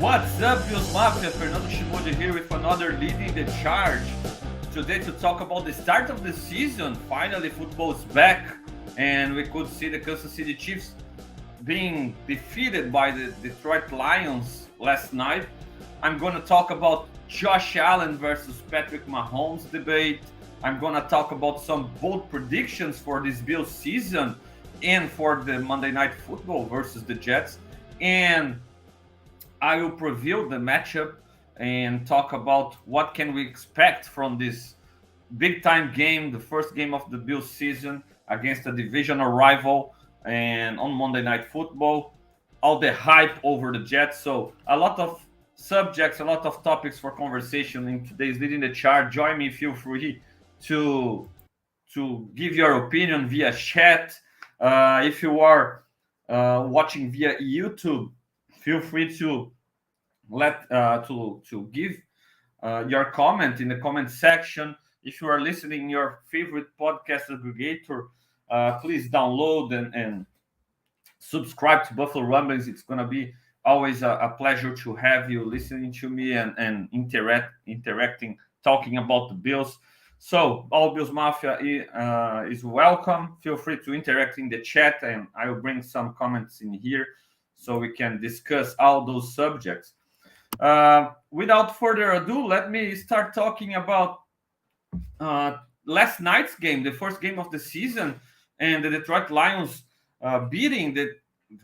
What's up, Bills Mafia? Fernando Schmude here with another Leading the Charge. Today to talk about the start of the season. Finally, football's back, and we could see the Kansas City Chiefs being defeated by the Detroit Lions last night. I'm going to talk about Josh Allen versus Patrick Mahomes debate. I'm going to talk about some bold predictions for this Bills season and for the Monday Night Football versus the Jets. And I will preview the matchup and talk about what can we expect from this big time game, the first game of the Bills season against a divisional rival and on Monday Night Football, all the hype over the Jets. So a lot of subjects, a lot of topics for conversation in today's Leading the Charge. Join me, feel free to give your opinion via chat. If you are watching via YouTube, feel free to give your comment in the comment section. If you are listening your favorite podcast aggregator, please download and subscribe to Buffalo Rumblings. It's gonna be always a pleasure to have you listening to me and interacting, talking about the Bills. So all Bills Mafia is welcome. Feel free to interact in the chat, and I will bring some comments in here so we can discuss all those subjects. Without further ado, let me start talking about last night's game, the first game of the season, and the Detroit Lions beating the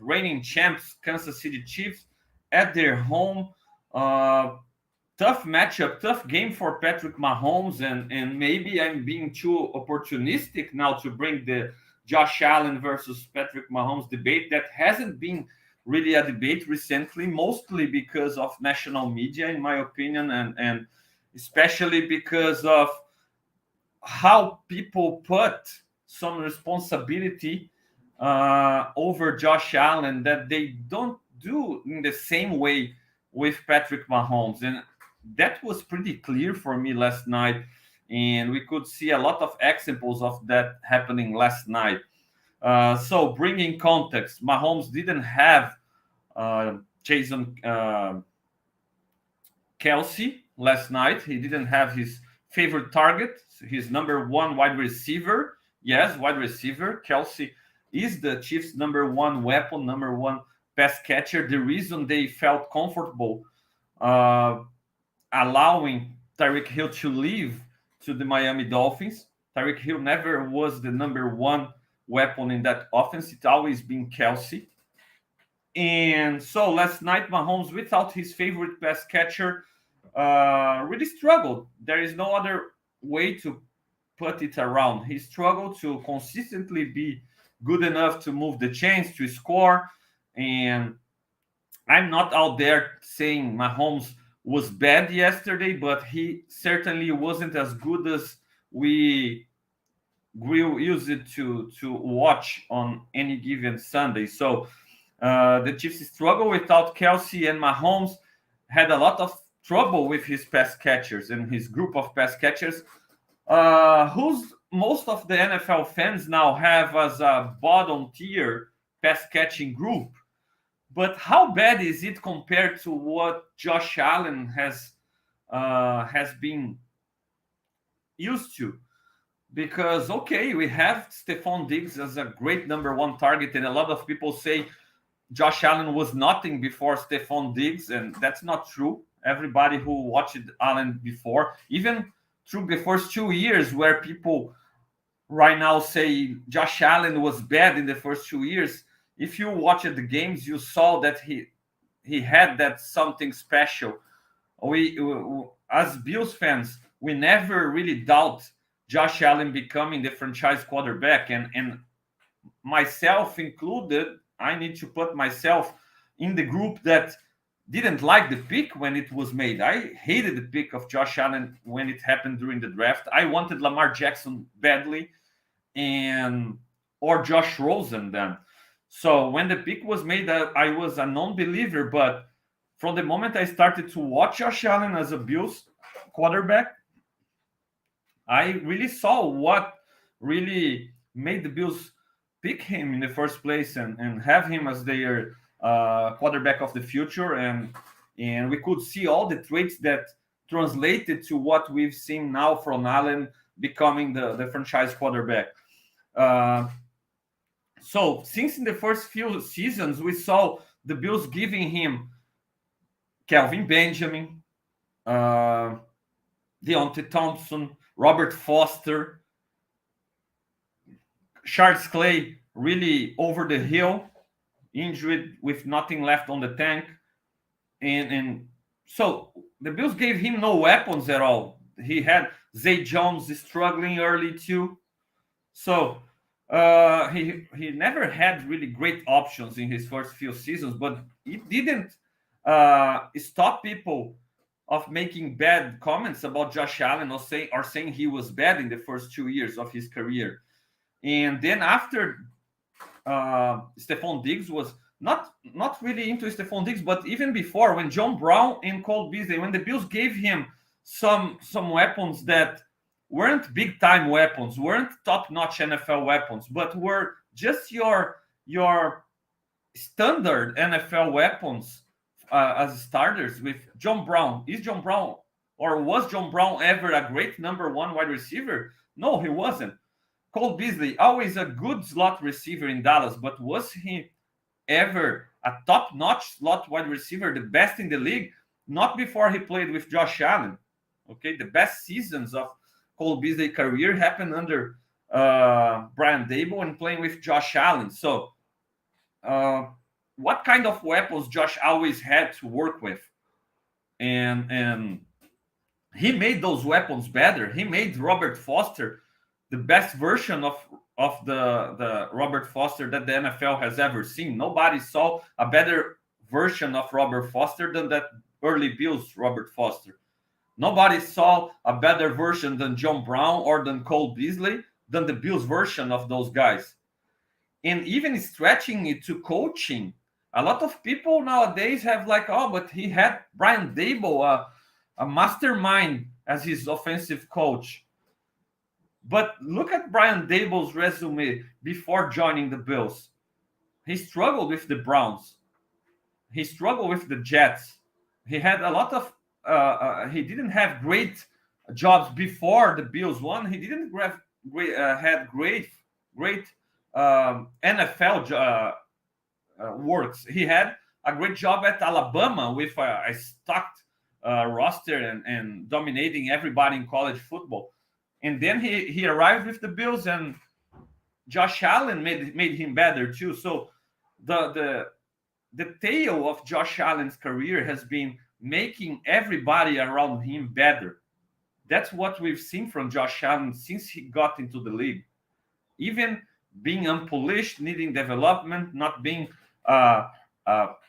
reigning champs Kansas City Chiefs at their home. Tough matchup, tough game for Patrick Mahomes, and maybe I'm being too opportunistic now to bring the Josh Allen versus Patrick Mahomes debate. That hasn't been really a debate recently, mostly because of national media, in my opinion, and especially because of how people put some responsibility over Josh Allen that they don't do in the same way with Patrick Mahomes. And that was pretty clear for me last night. And we could see a lot of examples of that happening last night. So bringing context, Mahomes didn't have Jason Kelsey last night. He didn't have his favorite target, his number one wide receiver. Yes, wide receiver. Kelsey is the Chiefs' number one weapon, number one pass catcher. The reason they felt comfortable allowing Tyreek Hill to leave to the Miami Dolphins. Tyreek Hill never was the number one weapon in that offense. It's always been Kelsey. And so last night, Mahomes, without his favorite pass catcher, really struggled. There is no other way to put it around. He struggled to consistently be good enough to move the chains, to score. And I'm not out there saying Mahomes was bad yesterday, but he certainly wasn't as good as we use it to watch on any given Sunday. So the Chiefs struggle without Kelsey, and Mahomes had a lot of trouble with his pass catchers and his group of pass catchers, who's most of the NFL fans now have as a bottom tier pass catching group. But how bad is it compared to what Josh Allen has been used to? Because, okay, we have Stephon Diggs as a great number one target, and a lot of people say Josh Allen was nothing before Stephon Diggs, and that's not true. Everybody who watched Allen before, even through the first 2 years where people right now say Josh Allen was bad in the first 2 years, if you watched the games, you saw that he had that something special. We as Bills fans, we never really doubt Josh Allen becoming the franchise quarterback, and myself included, I need to put myself in the group that didn't like the pick when it was made. I hated the pick of Josh Allen when it happened during the draft. I wanted Lamar Jackson badly, or Josh Rosen then. So when the pick was made, I was a non-believer. But from the moment I started to watch Josh Allen as a Bills quarterback, I really saw what really made the Bills pick him in the first place and have him as their quarterback of the future. And And we could see all the traits that translated to what we've seen now from Allen becoming the franchise quarterback. So since in the first few seasons, we saw the Bills giving him Kelvin Benjamin, Deontay Thompson, Robert Foster, Charles Clay really over the hill, injured with nothing left on the tank. And so the Bills gave him no weapons at all. He had Zay Jones struggling early too. So he never had really great options in his first few seasons, but it didn't stop people of making bad comments about Josh Allen or saying he was bad in the first 2 years of his career. And then after Stephon Diggs was not really into Stephon Diggs, but even before, when John Brown and Cole Beasley, when the Bills gave him some weapons that weren't big time weapons, weren't top notch NFL weapons, but were just your standard NFL weapons as starters with John Brown. Is John Brown or was John Brown ever a great number one wide receiver? No, he wasn't. Cole Beasley, always a good slot receiver in Dallas, but was he ever a top-notch slot wide receiver, the best in the league? Not before he played with Josh Allen. Okay, the best seasons of Cole Beasley's career happened under Brian Daboll and playing with Josh Allen. So, what kind of weapons Josh always had to work with, and he made those weapons better. He made Robert Foster the best version of the Robert Foster that the NFL has ever seen. Nobody saw a better version of Robert Foster than that early Bills Robert Foster. Nobody saw a better version than John Brown or than Cole Beasley than the Bills version of those guys. And even stretching it to coaching, a lot of people nowadays have like, oh, but he had Brian Daboll, a mastermind, as his offensive coach. But look at Brian Daboll's resume before joining the Bills. He struggled with the Browns. He struggled with the Jets. He had a lot of. He didn't have great jobs before the Bills won. He didn't have great NFL works. He had a great job at Alabama with a stacked roster and dominating everybody in college football. And then he arrived with the Bills, and Josh Allen made him better too. So the tale of Josh Allen's career has been making everybody around him better. That's what we've seen from Josh Allen since he got into the league. Even being unpolished, needing development, not being a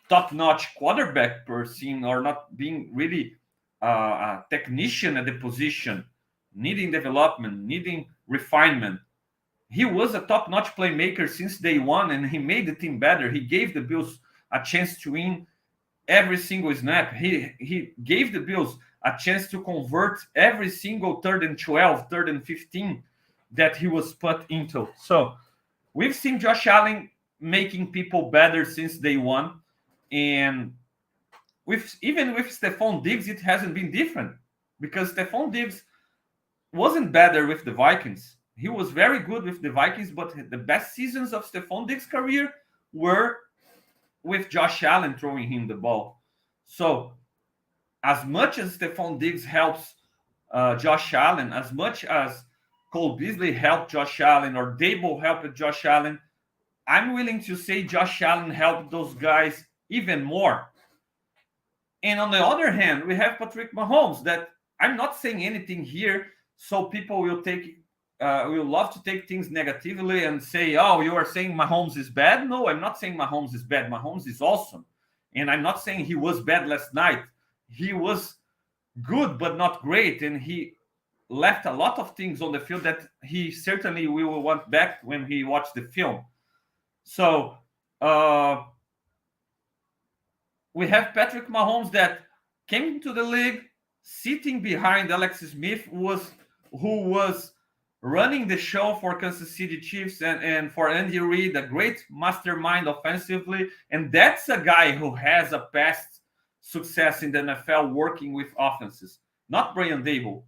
top-notch quarterback person, or not being really a technician at the position, needing development, needing refinement. He was a top-notch playmaker since day one, and he made the team better. He gave the Bills a chance to win every single snap. He gave the Bills a chance to convert every single 3rd and 12, 3rd and 15 that he was put into. So we've seen Josh Allen making people better since day one. And even with Stephon Diggs, it hasn't been different, because Stephon Diggs wasn't better with the Vikings. He was very good with the Vikings, but the best seasons of Stephon Diggs' career were with Josh Allen throwing him the ball. So as much as Stephon Diggs helps Josh Allen, as much as Cole Beasley helped Josh Allen or Daboll helped Josh Allen, I'm willing to say Josh Allen helped those guys even more. And on the other hand, we have Patrick Mahomes, that I'm not saying anything here so people will love to take things negatively and say, oh, you are saying Mahomes is bad. No, I'm not saying Mahomes is bad. Mahomes is awesome. And I'm not saying he was bad last night. He was good, but not great. And he left a lot of things on the field that he certainly will want back when he watched the film. So we have Patrick Mahomes that came into the league sitting behind Alex Smith, who was running the show for Kansas City Chiefs and for Andy Reid, a great mastermind offensively. And that's a guy who has a past success in the NFL working with offenses, not Brian Dable.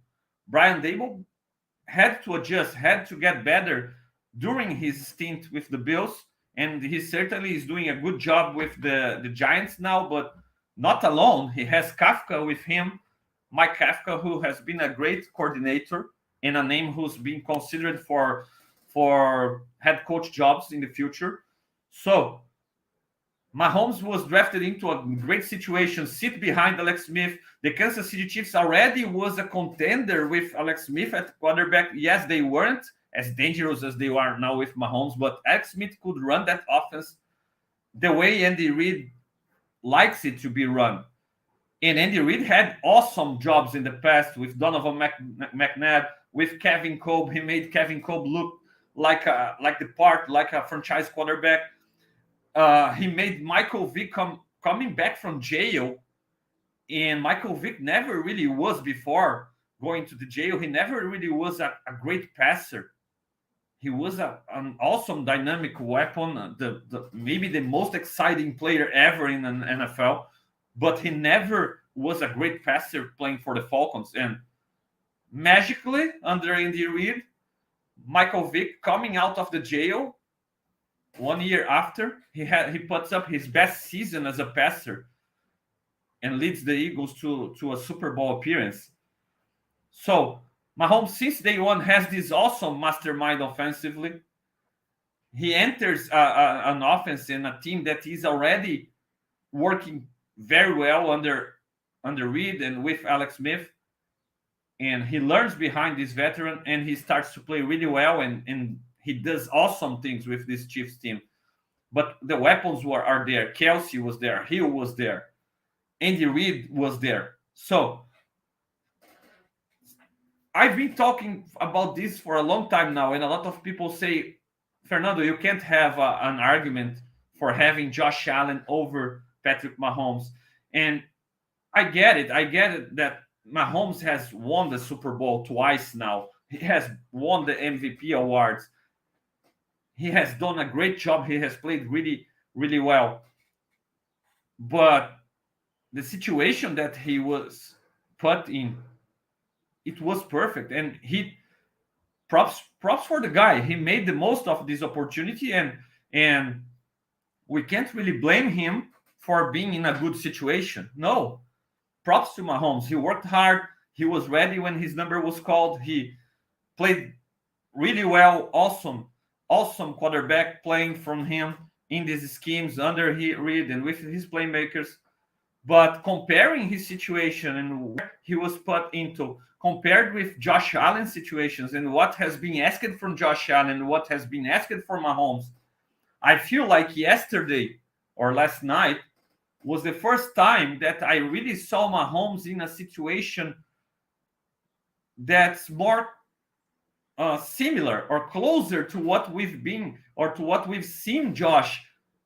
Brian Dable had to adjust, had to get better during his stint with the Bills, and he certainly is doing a good job with the Giants now, but not alone. He has Kafka with him, Mike Kafka, who has been a great coordinator and a name who's been considered for head coach jobs in the future. So Mahomes was drafted into a great situation, sit behind Alex Smith. The Kansas City Chiefs already was a contender with Alex Smith at quarterback. Yes, they weren't as dangerous as they are now with Mahomes, but Alex Smith could run that offense the way Andy Reid likes it to be run. And Andy Reid had awesome jobs in the past with Donovan McNabb, with Kevin Kolb. He made Kevin Kolb look like the part, like a franchise quarterback. He made Michael Vick coming back from jail, and Michael Vick never really was before going to the jail. He never really was a great passer. He was an awesome dynamic weapon, maybe the most exciting player ever in an NFL, but he never was a great passer playing for the Falcons. And magically, under Andy Reid, Michael Vick coming out of the jail 1 year after, he puts up his best season as a passer and leads the Eagles to a Super Bowl appearance. So Mahomes, since day one, has this awesome mastermind offensively. He enters an offense and a team that is already working very well under Reid and with Alex Smith. And he learns behind this veteran, and he starts to play really well, and he does awesome things with this Chiefs team. But the weapons are there. Kelsey was there. Hill was there. Andy Reid was there. So I've been talking about this for a long time now, and a lot of people say, Fernando, you can't have an argument for having Josh Allen over Patrick Mahomes. And I get it. I get it that Mahomes has won the Super Bowl twice now. He has won the MVP awards. He has done a great job. He has played really, really well. But the situation that he was put in, it was perfect. And props for the guy. He made the most of this opportunity, and we can't really blame him for being in a good situation. No. Props to Mahomes. He worked hard. He was ready when his number was called. He played really well. Awesome quarterback playing from him in these schemes under Reid and with his playmakers. But comparing his situation and where he was put into, compared with Josh Allen's situations and what has been asked from Josh Allen and what has been asked for Mahomes, I feel like yesterday or last night was the first time that I really saw Mahomes in a situation that's more similar or closer to what we've been or to what we've seen Josh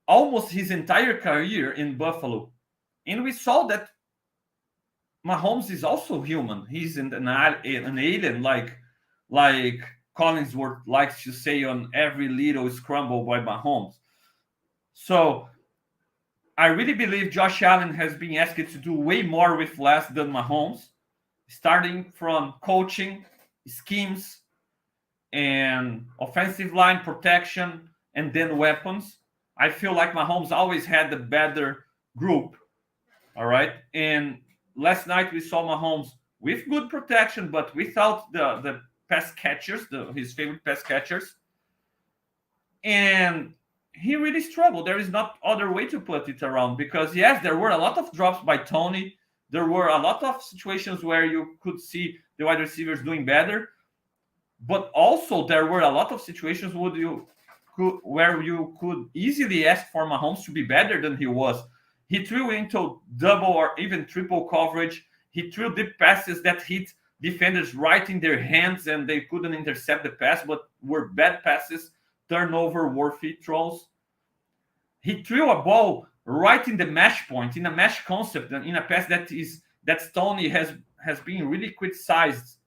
almost his entire career in Buffalo. And we saw that Mahomes is also human. He's an alien, like Collinsworth likes to say on every little scramble by Mahomes. So I really believe Josh Allen has been asked to do way more with less than Mahomes, starting from coaching, schemes, and offensive line protection, and then weapons. I feel like Mahomes always had the better group. All right. And last night we saw Mahomes with good protection, but without the pass catchers, his favorite pass catchers. And he really struggled. There is not other way to put it around, because yes, there were a lot of drops by Tony. There were a lot of situations where you could see the wide receivers doing better, but also there were a lot of situations where you could easily ask for Mahomes to be better than he was. He threw into double or even triple coverage. He threw deep passes that hit defenders right in their hands, and they couldn't intercept the pass, but were bad passes, turnover-worthy throws. He threw a ball right in the mesh point, in a mesh concept, and in a pass that Tony has been really criticized.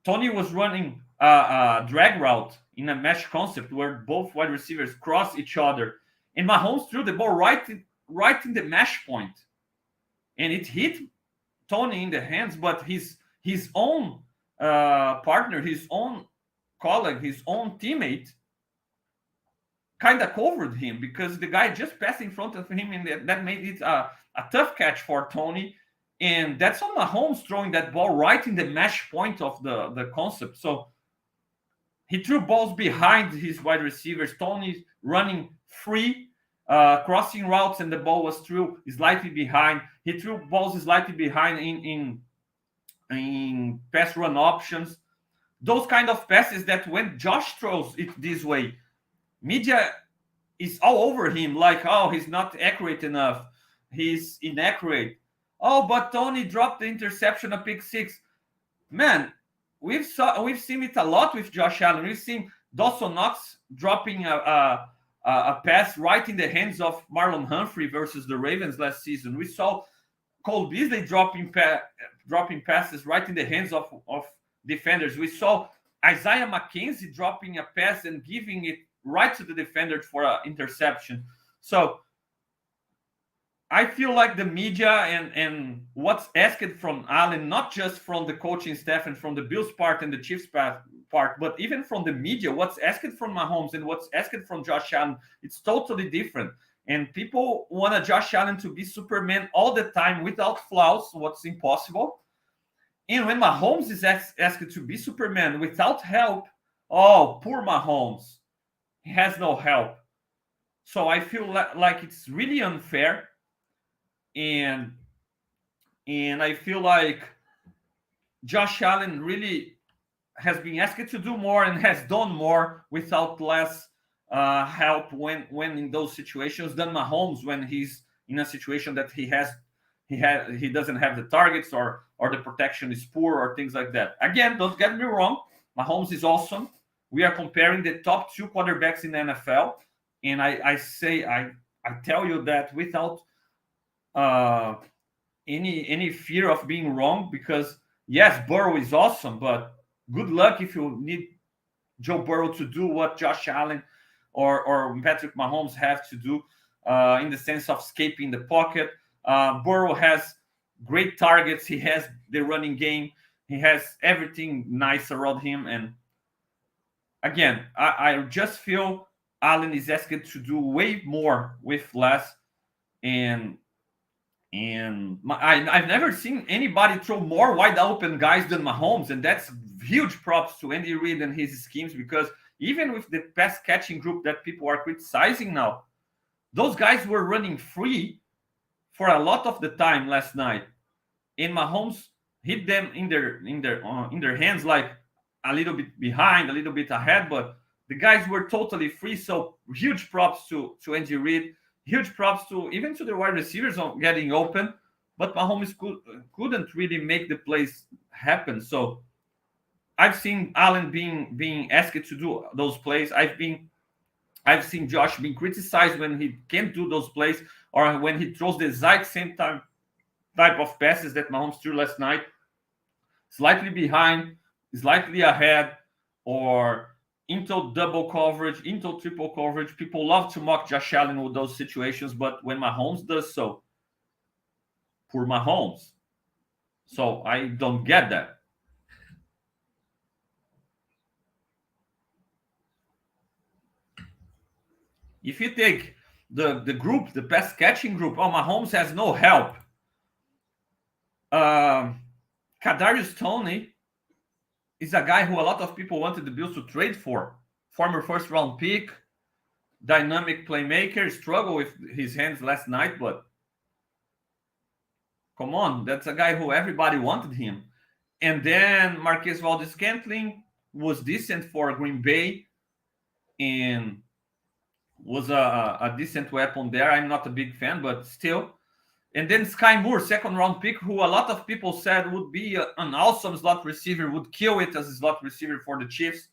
Tony was running a drag route in a mesh concept where both wide receivers cross each other, and Mahomes threw the ball right in the mesh point. and it hit Tony in the hands, but his own partner, his own colleague, his own teammate kind of covered him because the guy just passed in front of him, and that made it a tough catch for Tony. And that's on Mahomes throwing that ball right in the mesh point of the concept. So he threw balls behind his wide receivers. Tony running free, crossing routes, and the ball was through slightly behind. He threw balls slightly behind in pass run options. Those kind of passes that when Josh throws it this way, media is all over him, like, oh, he's not accurate enough. He's inaccurate. Oh, but Tony dropped the interception, a pick six. Man, we've seen it a lot with Josh Allen. We've seen Dawson Knox dropping a pass right in the hands of Marlon Humphrey versus the Ravens last season. We saw Cole Beasley dropping passes right in the hands of defenders. We saw Isaiah McKenzie dropping a pass and giving it right to the defender for an interception. So I feel like the media and what's asked from Allen, not just from the coaching staff and from the Bills part and the Chiefs part, but even from the media, what's asked from Mahomes and what's asked from Josh Allen, it's totally different. And people want Josh Allen to be Superman all the time without flaws, what's impossible. And when Mahomes is asked to be Superman without help, oh, poor Mahomes. He has no help. So I feel like it's really unfair. And I feel like Josh Allen really has been asked to do more and has done more without less help when in those situations than Mahomes when he's in a situation that he doesn't have the targets or the protection is poor or things like that. Again, don't get me wrong, Mahomes is awesome. We are comparing the top two quarterbacks in the NFL, and I tell you that without any fear of being wrong, because yes, Burrow is awesome, but good luck if you need Joe Burrow to do what Josh Allen or Patrick Mahomes have to do in the sense of escaping the pocket. Burrow has great targets. He has the running game. He has everything nice around him. And again, I just feel Allen is asked to do way more with less. And I've never seen anybody throw more wide open guys than Mahomes, and that's huge props to Andy Reid and his schemes, because even with the pass catching group that people are criticizing now, those guys were running free for a lot of the time last night, and Mahomes hit them in their hands, like a little bit behind, a little bit ahead, but the guys were totally free. So huge props to Andy Reid. Huge props to even to the wide receivers on getting open, but Mahomes couldn't really make the plays happen. So I've seen Allen being asked to do those plays. I've seen Josh being criticized when he can't do those plays or when he throws the exact same type of passes that Mahomes threw last night, slightly behind, slightly ahead, or into double coverage, into triple coverage. People love to mock Josh Allen with those situations, but when Mahomes does so, poor Mahomes. So I don't get that. If you take the group, the pass catching group, oh, Mahomes has no help. Kadarius Toney is a guy who a lot of people wanted the Bills to trade for. Former first-round pick, dynamic playmaker, struggled with his hands last night, but come on, that's a guy who everybody wanted him. And then Marquez Valdes-Scantling was decent for Green Bay and was a decent weapon there. I'm not a big fan, but still. And then Sky Moore, second-round pick, who a lot of people said would be an awesome slot receiver, would kill it as a slot receiver for the Chiefs.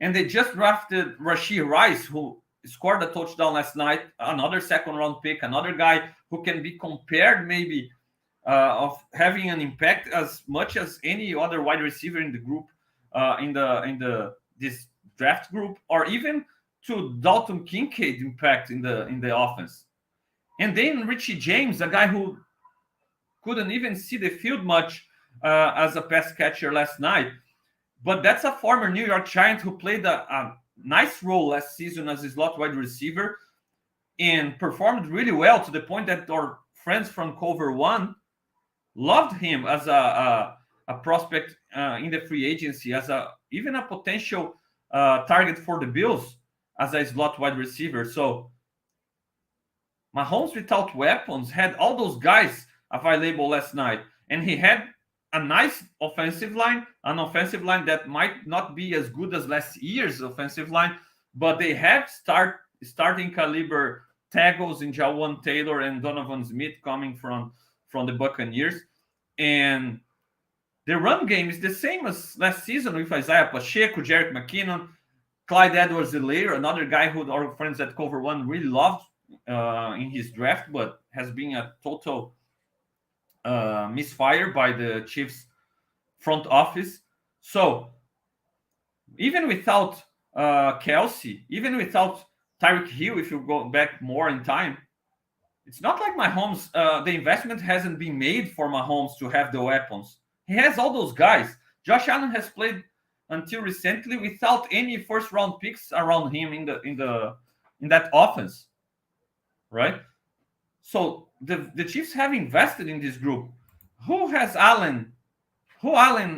And they just drafted Rashee Rice, who scored a touchdown last night, another second-round pick, another guy who can be compared maybe of having an impact as much as any other wide receiver in the group, in this draft group, or even to Dalton Kincaid impact in the offense. And then Richie James, a guy who couldn't even see the field much as a pass catcher last night. But that's a former New York Giant who played a nice role last season as a slot wide receiver and performed really well to the point that our friends from Cover One loved him as a prospect in the free agency, as even a potential target for the Bills as a slot wide receiver. So Mahomes without weapons had all those guys available last night, and he had a nice offensive line, an offensive line that might not be as good as last year's offensive line, but they have starting caliber tackles in Jawan Taylor and Donovan Smith coming from the Buccaneers. And the run game is the same as last season with Isaiah Pacheco, Jerick McKinnon, Clyde Edwards-Helaire, another guy who our friends at Cover One really loved in his draft, but has been a total misfire by the Chiefs front office. So even without Kelsey, even without Tyreek Hill, if you go back more in time, it's not like Mahomes, the investment hasn't been made for Mahomes to have the weapons. He has all those guys. Josh Allen has played until recently without any first round picks around him in that offense, right? So the Chiefs have invested in this group. Who Allen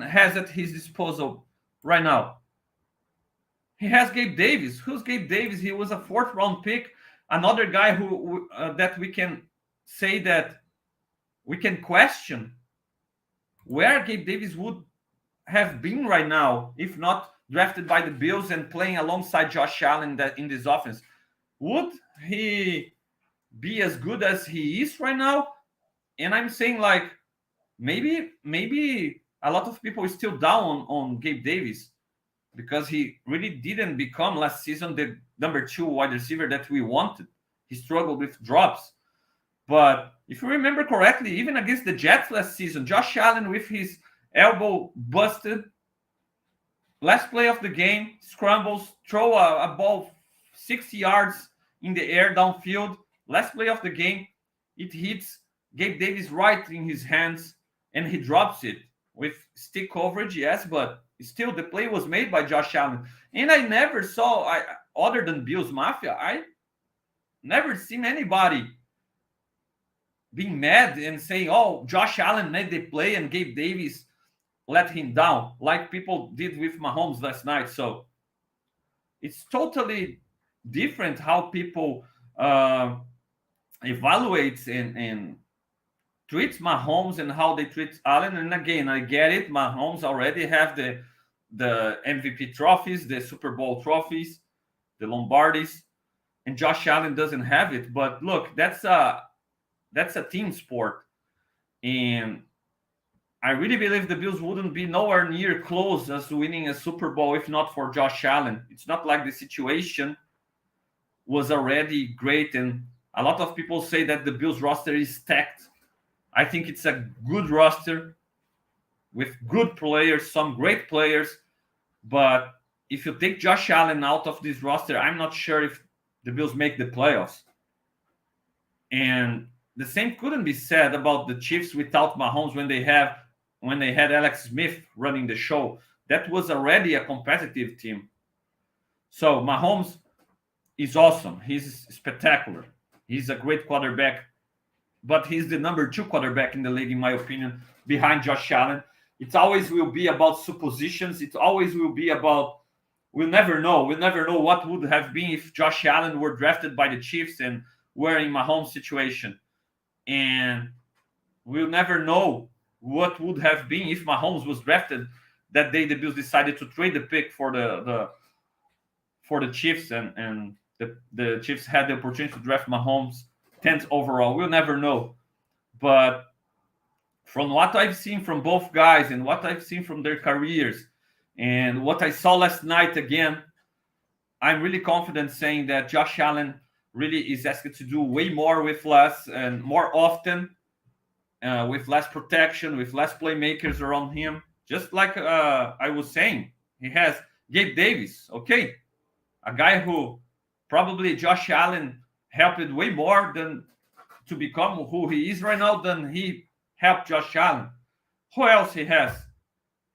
has at his disposal right now? He has Gabe Davis. Who's Gabe Davis? He was a fourth round pick. Another guy who that we can say that we can question where Gabe Davis would have been right now if not drafted by the Bills and playing alongside Josh Allen in this offense. Would he be as good as he is right now? And I'm saying like maybe a lot of people are still down on Gabe Davis because he really didn't become last season the number 2 wide receiver that we wanted. He struggled with drops. But if you remember correctly, even against the Jets last season, Josh Allen with his elbow busted, last play of the game, scrambles, throw a ball 60 yards in the air downfield, last play of the game, it hits Gabe Davis right in his hands, and he drops it with stick coverage, yes, but still the play was made by Josh Allen. And I never saw, other than Bills Mafia, I never seen anybody being mad and saying, oh, Josh Allen made the play and Gabe Davis let him down, like people did with Mahomes last night. So it's totally different how people evaluate and treat Mahomes and how they treat Allen. And again, I get it. Mahomes already have the MVP trophies, the Super Bowl trophies, the Lombardis, and Josh Allen doesn't have it. But look, that's a team sport, and I really believe the Bills wouldn't be nowhere near close as winning a Super Bowl if not for Josh Allen. It's not like the situation was already great, and a lot of people say that the Bills roster is stacked. I think it's a good roster with good players, some great players, but if you take Josh Allen out of this roster, I'm not sure if the Bills make the playoffs. And the same couldn't be said about the Chiefs without Mahomes when they had Alex Smith running the show. That was already a competitive team. So Mahomes is awesome. He's spectacular. He's a great quarterback, but he's the number 2 quarterback in the league, in my opinion, behind Josh Allen. It always will be about suppositions. It always will be about, we'll never know. We'll never know what would have been if Josh Allen were drafted by the Chiefs and were in Mahomes' situation. And we'll never know what would have been if Mahomes was drafted that day the Bills decided to trade the pick for the Chiefs, and the Chiefs had the opportunity to draft Mahomes 10th overall. We'll never know. But from what I've seen from both guys and what I've seen from their careers and what I saw last night again, I'm really confident saying that Josh Allen really is asked to do way more with less and more often, with less protection, with less playmakers around him. Just like I was saying, he has Gabe Davis, okay? A guy who probably Josh Allen helped way more than to become who he is right now than he help Josh Allen. Who else he has?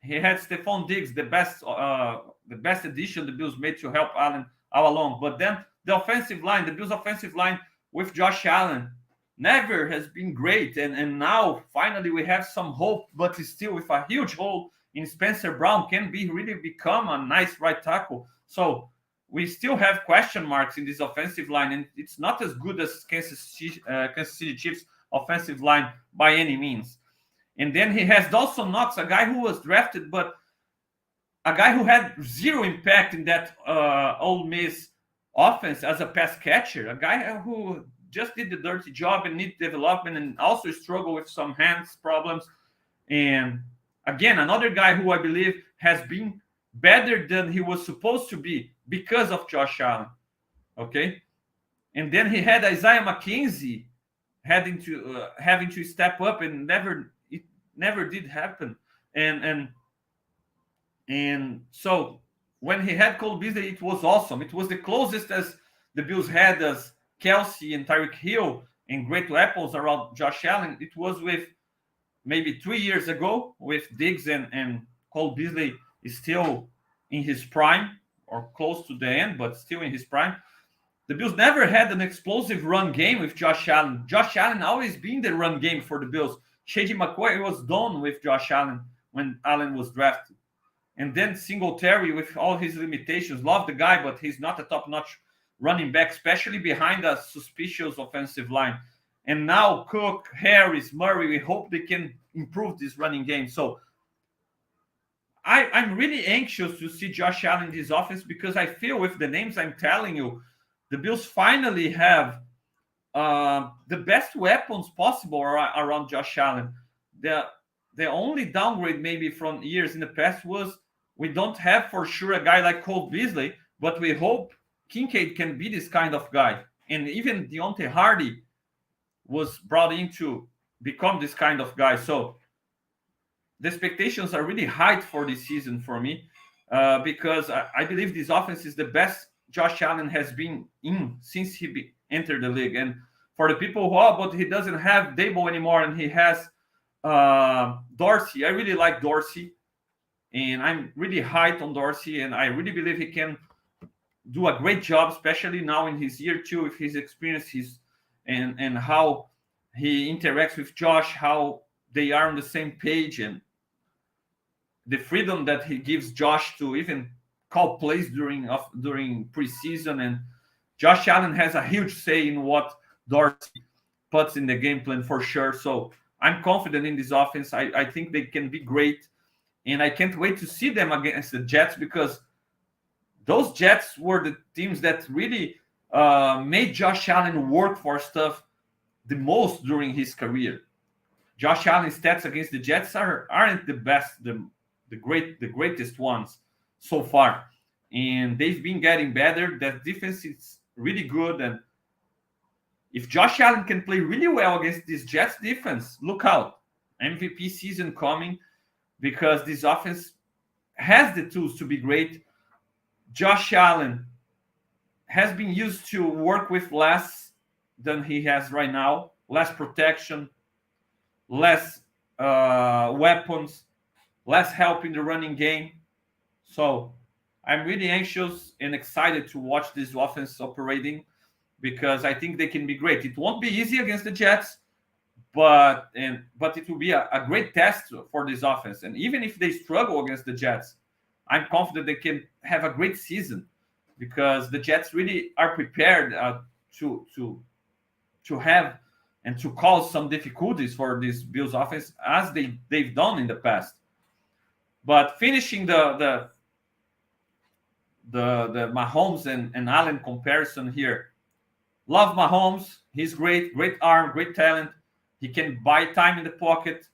He had Stephon Diggs, the best addition the Bills made to help Allen all along. But then the offensive line, the Bills' offensive line with Josh Allen, never has been great. And now finally we have some hope, but still with a huge hole in Spencer Brown, can be really become a nice right tackle. So we still have question marks in this offensive line, and it's not as good as Kansas City Chiefs offensive line by any means. And then he has Dawson Knox, a guy who was drafted, but a guy who had zero impact in that Ole Miss offense as a pass catcher, a guy who just did the dirty job and need development and also struggle with some hands problems. And again, another guy who I believe has been better than he was supposed to be because of Josh Allen. Okay. And then he had Isaiah McKenzie having to step up, and it never did happen. And so when he had Cole Beasley, it was awesome. It was the closest as the Bills had as Kelsey and Tyreek Hill and great weapons around Josh Allen. It was with maybe 3 years ago with Diggs and Cole Beasley is still in his prime or close to the end, but still in his prime. The Bills never had an explosive run game with Josh Allen. Josh Allen always been the run game for the Bills. Shady McCoy was done with Josh Allen when Allen was drafted. And then Singletary, with all his limitations, love the guy, but he's not a top-notch running back, especially behind a suspicious offensive line. And now Cook, Harris, Murray, we hope they can improve this running game. So I'm really anxious to see Josh Allen in this offense, because I feel with the names I'm telling you, the Bills finally have the best weapons possible around Josh Allen. The only downgrade maybe from years in the past was we don't have for sure a guy like Cole Beasley, but we hope Kincaid can be this kind of guy. And even Deontay Hardy was brought in to become this kind of guy. So the expectations are really high for this season for me, because I believe this offense is the best Josh Allen has been in since he entered the league. And for the people who, but he doesn't have Dable anymore and he has Dorsey. I really like Dorsey, and I'm really high on Dorsey, and I really believe he can do a great job, especially now in his year two with his experience, and how he interacts with Josh, how they are on the same page, and the freedom that he gives Josh to even call plays during preseason. And Josh Allen has a huge say in what Dorsey puts in the game plan for sure. So I'm confident in this offense. I think they can be great, and I can't wait to see them against the Jets, because those Jets were the teams that really made Josh Allen work for stuff the most during his career. Josh Allen's stats against the Jets aren't the best, the greatest ones so far, and they've been getting better. That defense is really good, and if Josh Allen can play really well against this Jets defense, look out. MVP season coming, because this offense has the tools to be great. Josh Allen has been used to work with less than he has right now, less protection, less weapons, less help in the running game. So I'm really anxious and excited to watch this offense operating, because I think they can be great. It won't be easy against the Jets, but it will be a great test for this offense. And even if they struggle against the Jets, I'm confident they can have a great season, because the Jets really are prepared to have and to cause some difficulties for this Bills offense, as they've done in the past. But finishing the Mahomes and Allen comparison here, love Mahomes. He's great arm, great talent. He can buy time in the pocket,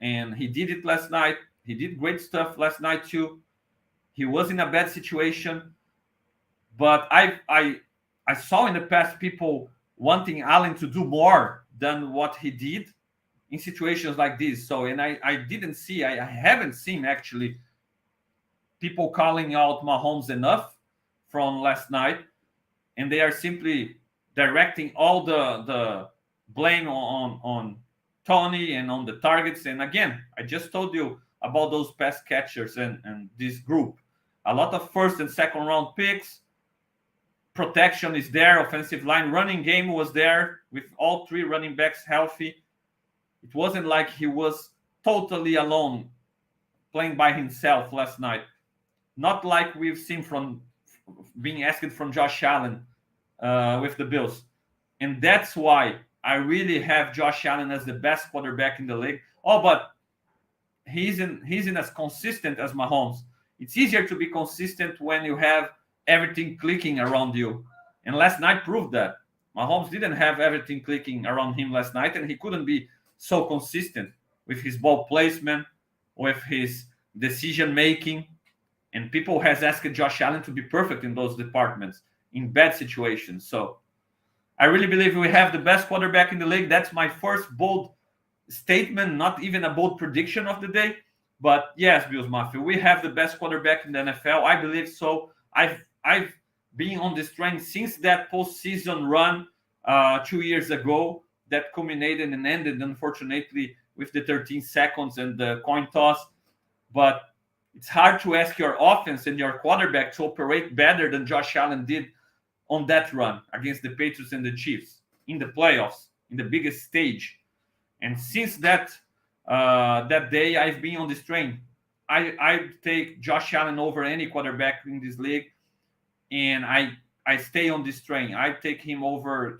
and he did it last night. He did great stuff last night too. He was in a bad situation, but I saw in the past people wanting Allen to do more than what he did in situations like this. So, and I haven't seen actually people calling out Mahomes enough from last night, and they are simply directing all the blame on Tony and on the targets. And again, I just told you about those pass catchers and this group. A lot of first and second round picks. Protection is there. Offensive line, running game was there with all three running backs healthy. It wasn't like he was totally alone playing by himself last night. Not like we've seen from being asked from Josh Allen with the Bills. And that's why I really have Josh Allen as the best quarterback in the league. Oh, but he's in as consistent as Mahomes. It's easier to be consistent when you have everything clicking around you. And last night proved that. Mahomes didn't have everything clicking around him last night, and he couldn't be so consistent with his ball placement, with his decision making. And people has asked Josh Allen to be perfect in those departments in bad situations. So I really believe we have the best quarterback in the league. That's my first bold statement, not even a bold prediction of the day. But yes, Bills Mafia, we have the best quarterback in the NFL. I believe so. I've been on this train since that postseason run 2 years ago that culminated and ended, unfortunately, with the 13 seconds and the coin toss. But it's hard to ask your offense and your quarterback to operate better than Josh Allen did on that run against the Patriots and the Chiefs in the playoffs, in the biggest stage. And since that day, I've been on this train. I take Josh Allen over any quarterback in this league, and I stay on this train. I take him over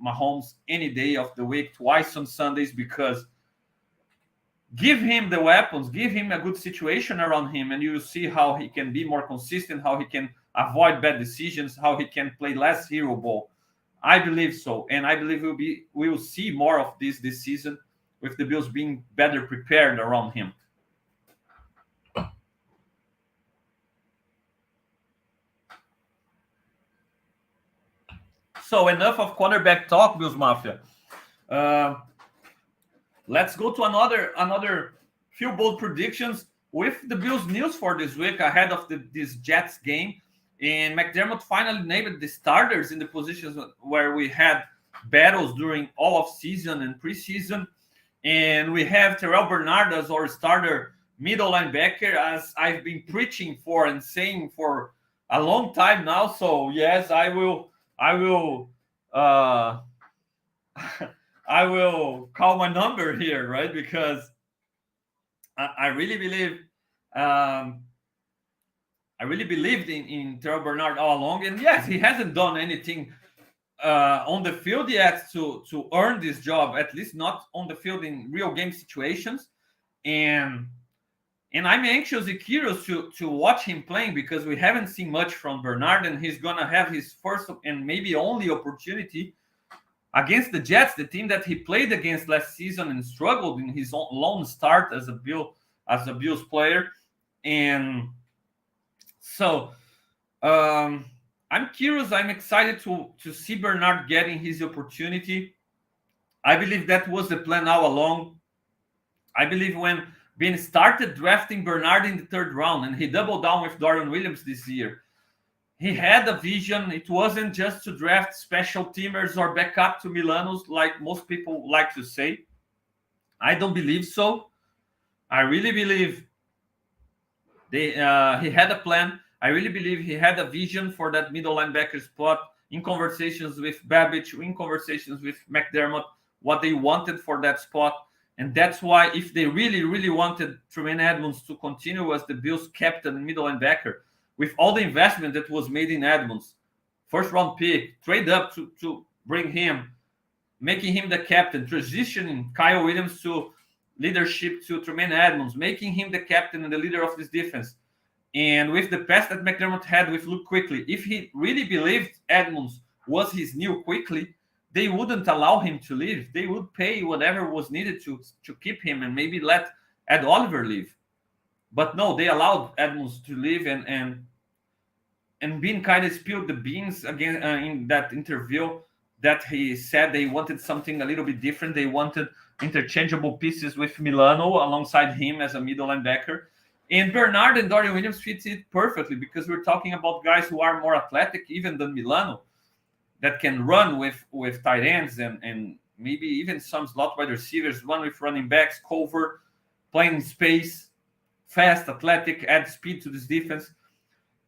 Mahomes any day of the week, twice on Sundays, because give him the weapons, give him a good situation around him, and you see how he can be more consistent, how he can avoid bad decisions, how he can play less hero ball. I believe so, and I believe we will see more of this season with the Bills being better prepared around him. So enough of quarterback talk, Bills Mafia. Let's go to another few bold predictions with the Bills news for this week ahead of this Jets game. And McDermott finally named the starters in the positions where we had battles during all of season and preseason. And we have Terrell Bernard as our starter middle linebacker, as I've been preaching for and saying for a long time now. So yes, I will I will call my number here, right? Because I really believe I really believed in Terrell Bernard all along. And yes, he hasn't done anything on the field yet to earn this job, at least not on the field in real game situations. And I'm anxiously curious to watch him playing, because we haven't seen much from Bernard, and he's gonna have his first and maybe only opportunity against the Jets, the team that he played against last season and struggled in his lone start as a Bills player. And so I'm curious. I'm excited to see Bernard getting his opportunity. I believe that was the plan all along. I believe when Ben started drafting Bernard in the third round, and he doubled down with Dorian Williams this year, he had a vision. It wasn't just to draft special teamers or backup to Milanos like most people like to say. I don't believe so. I really believe he had a plan. I really believe he had a vision for that middle linebacker spot, in conversations with Babbage, in conversations with McDermott, what they wanted for that spot. And that's why, if they really, really wanted Tremaine Edmunds to continue as the Bills' captain and middle linebacker, with all the investment that was made in Edmunds, first round pick, trade up to bring him, making him the captain, transitioning Kyle Williams to leadership to Tremaine Edmunds, making him the captain and the leader of this defense. And with the past that McDermott had with Luke Kuechly, if he really believed Edmunds was his new Kuechly, they wouldn't allow him to leave. They would pay whatever was needed to keep him and maybe let Ed Oliver leave. But no, they allowed Edmunds to leave, and Bean kind of spilled the beans again in that interview, that he said they wanted something a little bit different. They wanted interchangeable pieces with Milano alongside him as a middle linebacker. And Bernard and Dorian Williams fits it perfectly, because we're talking about guys who are more athletic even than Milano, that can run with tight ends and maybe even some slot wide receivers, one with running backs, cover, playing in space, fast, athletic, add speed to this defense.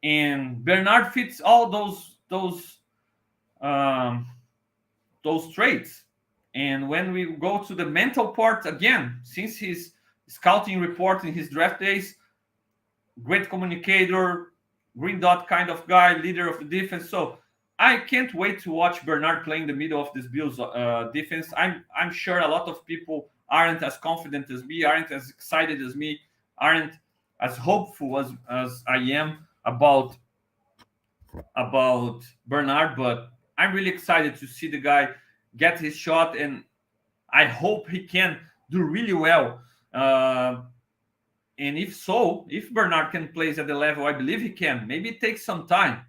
And Bernard fits all um, those traits. And when we go to the mental part again, since his scouting report in his draft days, great communicator, green dot kind of guy, leader of the defense. So I can't wait to watch Bernard playing the middle of this Bills defense. I'm sure a lot of people aren't as confident as me, aren't as excited as me, aren't as hopeful as I am about Bernard, but I'm really excited to see the guy get his shot, and I hope he can do really well. And if so, if Bernard can play at the level I believe he can, maybe it takes some time.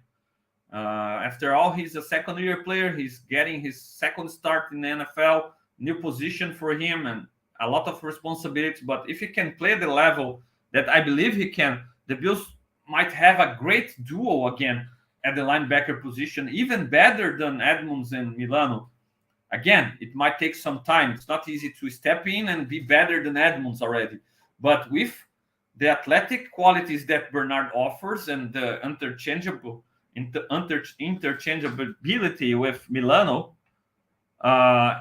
After all, he's a second-year player. He's getting his second start in the NFL, new position for him, and a lot of responsibilities. But if he can play at the level that I believe he can, the Bills might have a great duo again at the linebacker position, even better than Edmonds and Milano. Again, it might take some time. It's not easy to step in and be better than Edmonds already. But with the athletic qualities that Bernard offers and the interchangeability with Milano,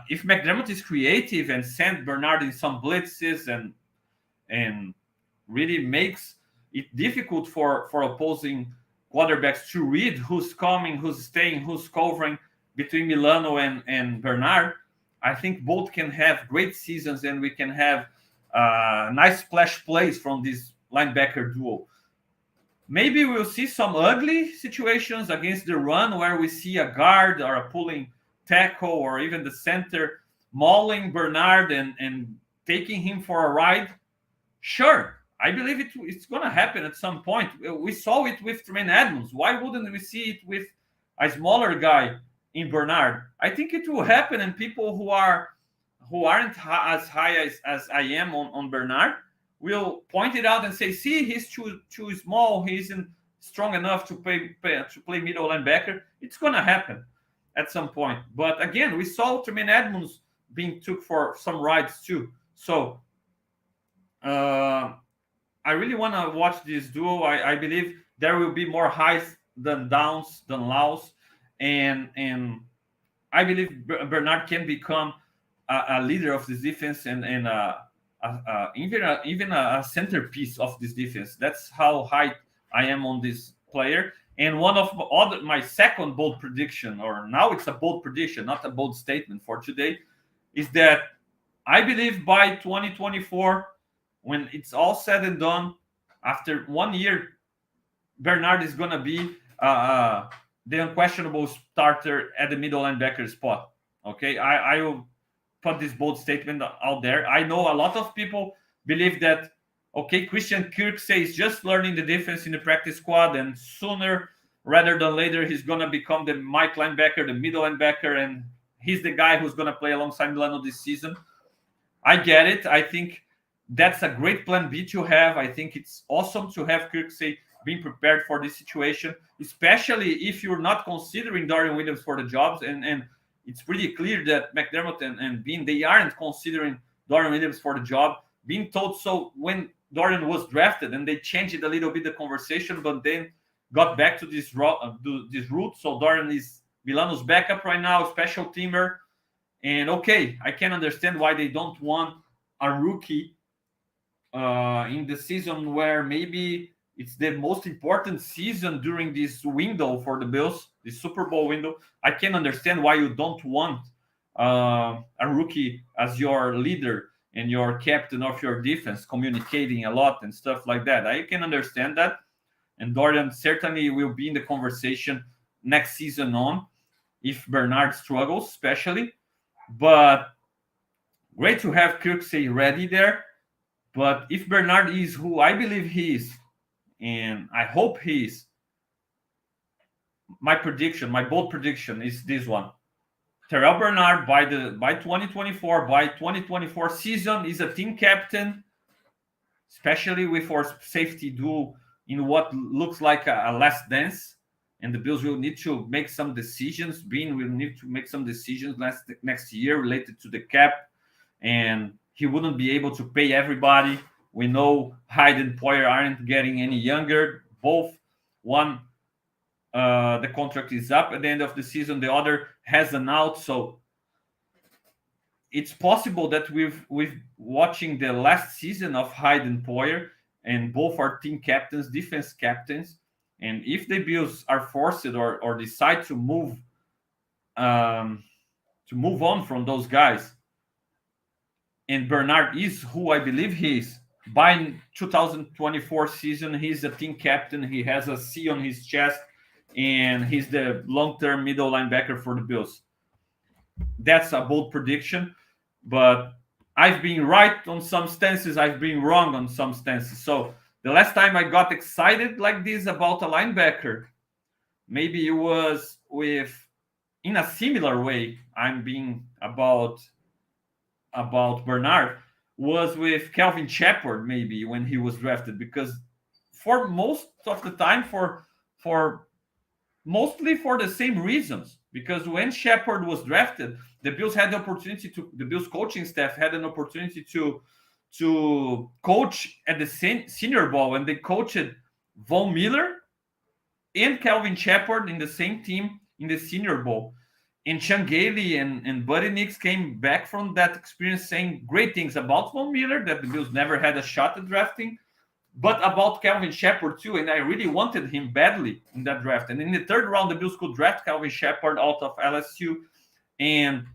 if McDermott is creative and send Bernard in some blitzes and really makes it difficult for opposing quarterbacks to read who's coming, who's staying, who's covering between Milano and Bernard, I think both can have great seasons and we can have nice splash plays from this linebacker duo. Maybe we'll see some ugly situations against the run where we see a guard or a pulling tackle or even the center mauling Bernard and taking him for a ride. Sure, I believe it's going to happen at some point. We saw it with Tremaine Edmonds. Why wouldn't we see it with a smaller guy in Bernard? I think it will happen, and people who aren't as high as I am on Bernard will point it out and say, see, he's too small. He isn't strong enough to play middle linebacker. It's going to happen at some point. But again, we saw Tremaine Edmonds being took for some rides too. So I really want to watch this duo. I believe there will be more highs than downs than lows. And I believe Bernard can become a leader of this defense and even a centerpiece of this defense. That's how high I am on this player. And one of my second bold prediction, or now it's a bold prediction, not a bold statement for today, is that I believe by 2024, when it's all said and done, after 1 year, Bernard is going to be the unquestionable starter at the middle linebacker spot. Okay, I will put this bold statement out there. I know a lot of people believe that, okay, Christian Kirksey is just learning the defense in the practice squad, and sooner rather than later, he's going to become the Mike linebacker, the middle linebacker, and he's the guy who's going to play alongside Milano this season. I get it. I think that's a great plan B to have. I think it's awesome to have Kirksey being prepared for this situation, especially if you're not considering Dorian Williams for the jobs. And it's pretty clear that McDermott and Bean, they aren't considering Dorian Williams for the job. Being told so when Dorian was drafted, and they changed it a little bit, the conversation, but then got back to this route. So Dorian is Milano's backup right now, special teamer. And okay, I can understand why they don't want a rookie in the season where maybe it's the most important season during this window for the Bills, the Super Bowl window. I can understand why you don't want a rookie as your leader and your captain of your defense, communicating a lot and stuff like that. I can understand that. And Dorian certainly will be in the conversation next season on, if Bernard struggles, especially. But great to have Kirksey ready there. But if Bernard is who I believe he is, and I hope he is, my bold prediction is this one. Terrell Bernard by 2024 season is a team captain, especially with our safety duo in what looks like a last dance. and the Bills will need to make some decisions. Bean will need to make some decisions next year related to the cap, and he wouldn't be able to pay everybody. We know Hyde and Poyer aren't getting any younger. Both one, the contract is up at the end of the season. The other has an out, so it's possible that we've watching the last season of Hyde and Poyer, and both are team captains, defense captains. And if the Bills are forced or decide um, to move on from those guys, and Bernard is who I believe he is, by 2024 season, he's a team captain. He has a C on his chest, and he's the long-term middle linebacker for the Bills. That's a bold prediction, but I've been right on some stances. I've been wrong on some stances. So the last time I got excited like this about a linebacker, maybe it was in a similar way I'm being about Bernard, was with Calvin Shepard, maybe when he was drafted, because for most of the time, for mostly for the same reasons. Because when Shepard was drafted, the Bills had the opportunity the Bills coaching staff had an opportunity to coach at the Senior Bowl, and they coached Von Miller and Calvin Shepard in the same team in the Senior Bowl. And Sean Gailey and Buddy Nix came back from that experience saying great things about Von Miller, that the Bills never had a shot at drafting, but about Calvin Shepard too. And I really wanted him badly in that draft. And in the third round, the Bills could draft Calvin Shepard out of LSU. And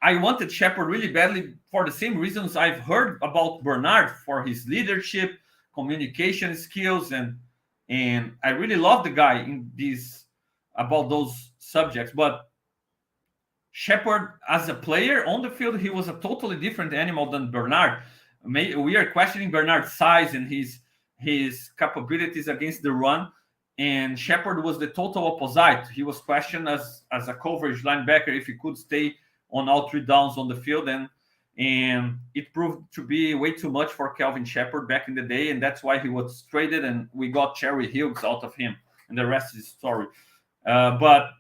I wanted Shepard really badly for the same reasons I've heard about Bernard, for his leadership, communication skills, and I really love the guy in these about those subjects. But Shepard, as a player on the field, he was a totally different animal than Bernard. We are questioning Bernard's size and his capabilities against the run, and Shepard was the total opposite. He was questioned as a coverage linebacker if he could stay on all three downs on the field, and it proved to be way too much for Calvin Shepard back in the day, and that's why he was traded, and we got Cherry Hughes out of him, and the rest is story. But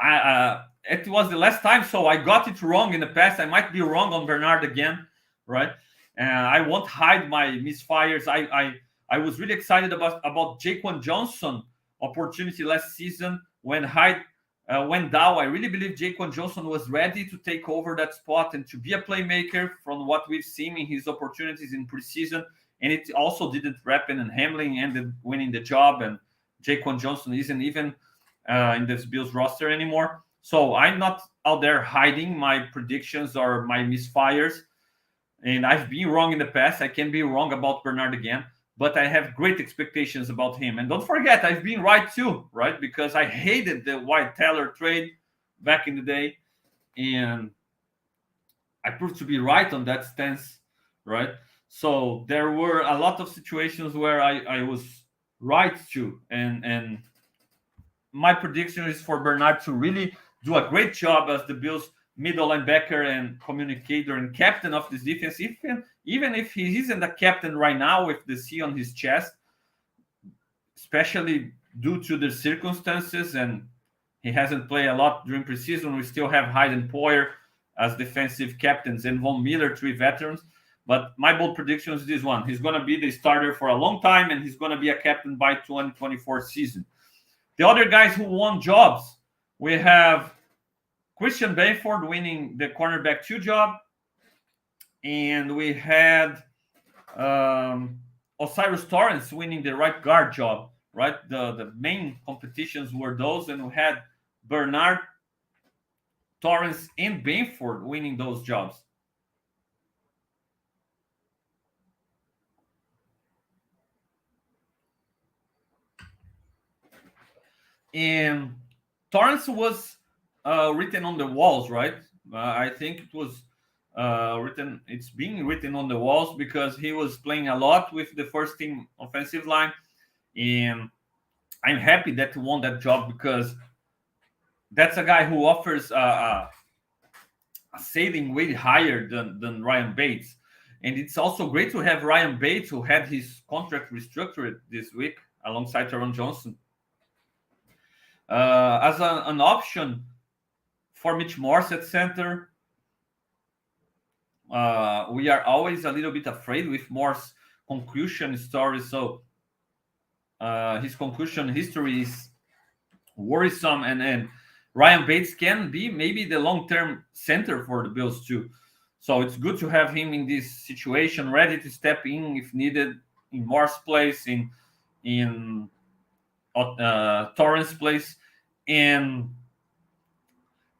it was the last time, so I got it wrong in the past. I might be wrong on Bernard again, right? I won't hide my misfires. I was really excited about Jaquan Johnson opportunity last season when Hyde went down. I really believe Jaquan Johnson was ready to take over that spot and to be a playmaker from what we've seen in his opportunities in preseason. And it also didn't happen, and Hamlin ended winning the job, and Jaquan Johnson isn't even in this Bills roster anymore. So I'm not out there hiding my predictions or my misfires. And I've been wrong in the past. I can be wrong about Bernard again, but I have great expectations about him. And don't forget, I've been right too, right? Because I hated the White Teller trade back in the day, and I proved to be right on that stance, right? So there were a lot of situations where I was right too, and my prediction is for Bernard to really do a great job as the Bills' middle linebacker and communicator and captain of this defense. Even if he isn't a captain right now with the C on his chest, especially due to the circumstances, and he hasn't played a lot during preseason. We still have Hyde and Poyer as defensive captains and Von Miller, three veterans. But my bold prediction is this one. He's going to be the starter for a long time, and he's going to be a captain by 2024 season. The other guys who won jobs, we have Christian Benford winning the cornerback 2 job, and we had Osiris Torrance winning the right guard job, right? The main competitions were those, and we had Bernard, Torrance, and Benford winning those jobs. And Torrance was written on the walls, right? I think it was written. It's being written on the walls because he was playing a lot with the first team offensive line, and I'm happy that he won that job because that's a guy who offers a ceiling way higher than Ryan Bates. And it's also great to have Ryan Bates, who had his contract restructured this week. alongside Teron Johnson. As an option for Mitch Morse at center, we are always a little bit afraid with Morse's concussion story. So his concussion history is worrisome, and Ryan Bates can be maybe the long-term center for the Bills too. So it's good to have him in this situation, ready to step in if needed in Morse's place, in Torrance place, and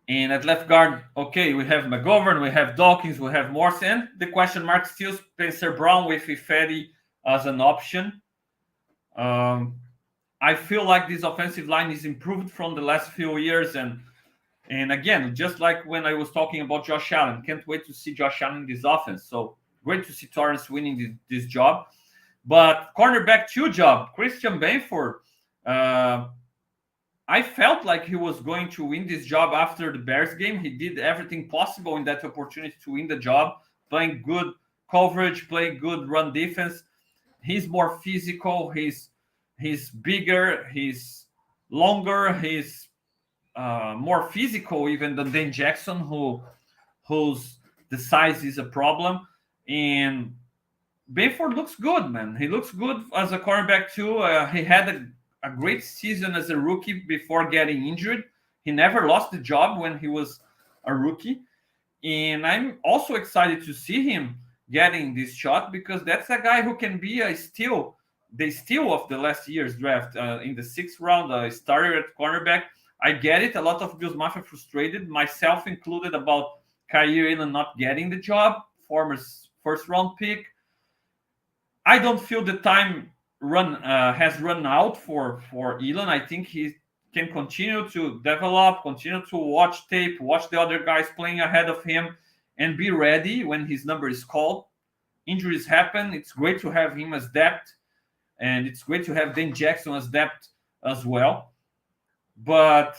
at left guard, okay, we have McGovern, we have Dawkins, we have Morse, and the question mark still Spencer Brown with Ifedi as an option. I feel like this offensive line is improved from the last few years, and again, just like when I was talking about Josh Allen, can't wait to see Josh Allen in this offense. So great to see Torrance winning this job. But cornerback 2 job, Christian Benford. I felt like he was going to win this job after the Bears game. He did everything possible in that opportunity to win the job, playing good coverage, playing good run defense. He's more physical. He's bigger. He's longer. He's more physical even than Dane Jackson, whose the size is a problem. And Benford looks good, man. He looks good as a cornerback too. He had a great season as a rookie before getting injured. He never lost the job when he was a rookie. And I'm also excited to see him getting this shot because that's a guy who can be the steal of the last year's draft. In the 6th round, a starter at cornerback. I get it. A lot of Bills Mafia frustrated, myself included, about Kaiir Elam not getting the job, former first-round pick. I don't feel the time has run out for Elam. I think he can continue to develop, continue to watch tape, watch the other guys playing ahead of him, and be ready when his number is called. Injuries happen. It's great to have him as depth, and it's great to have Dane Jackson as depth as well. But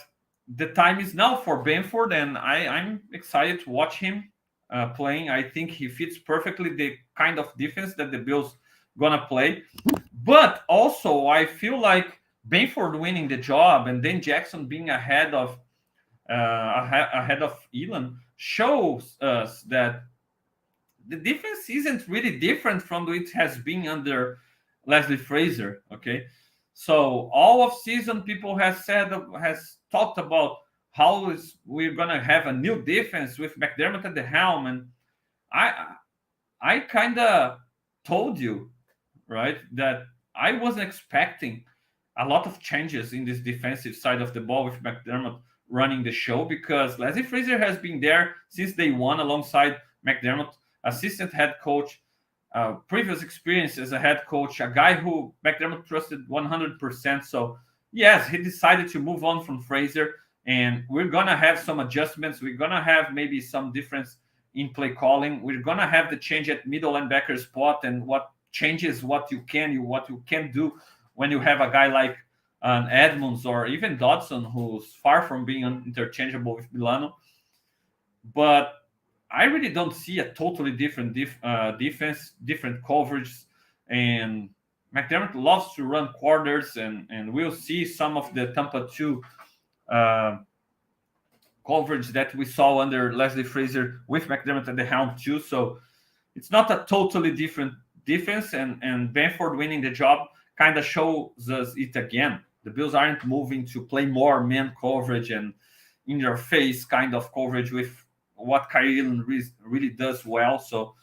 the time is now for Benford, and I'm excited to watch him playing. I think he fits perfectly the kind of defense that the Bills gonna play. But also, I feel like Benford winning the job and Dane Jackson being ahead of Elam shows us that the defense isn't really different from what it has been under Leslie Frazier. Okay, so all of season people has talked about how we're gonna have a new defense with McDermott at the helm, and I kind of told you, right, that I wasn't expecting a lot of changes in this defensive side of the ball with McDermott running the show because Leslie Frazier has been there since day one alongside McDermott, assistant head coach, previous experience as a head coach, a guy who McDermott trusted 100%. So, yes, he decided to move on from Frazier, and we're going to have some adjustments. We're going to have maybe some difference in play calling. We're going to have the change at middle linebacker spot and what changes what you can do when you have a guy like Edmonds or even Dodson, who's far from being interchangeable with Milano. But I really don't see a totally different defense, different coverage, and McDermott loves to run quarters, and we'll see some of the Tampa 2 coverage that we saw under Leslie Frazier with McDermott at the helm too. So it's not a totally different defense, and Benford winning the job kind of shows us it again. The Bills aren't moving to play more man coverage and in your face kind of coverage with what Kaiir Elam really does well. So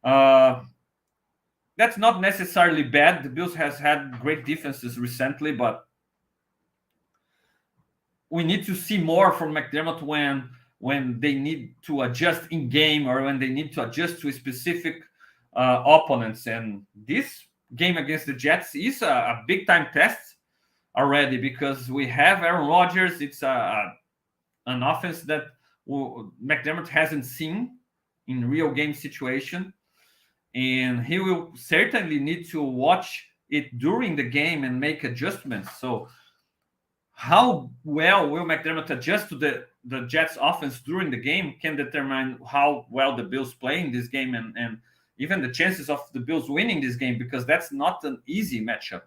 that's not necessarily bad. The Bills has had great defenses recently, but we need to see more from McDermott when they need to adjust in game or when they need to adjust to specific opponents. And this game against the Jets is a big time test already because we have Aaron Rodgers. It's an offense that McDermott hasn't seen in real game situation, and he will certainly need to watch it during the game and make adjustments. So how well will McDermott adjust to the Jets offense during the game can determine how well the Bills play in this game and even the chances of the Bills winning this game, because that's not an easy matchup.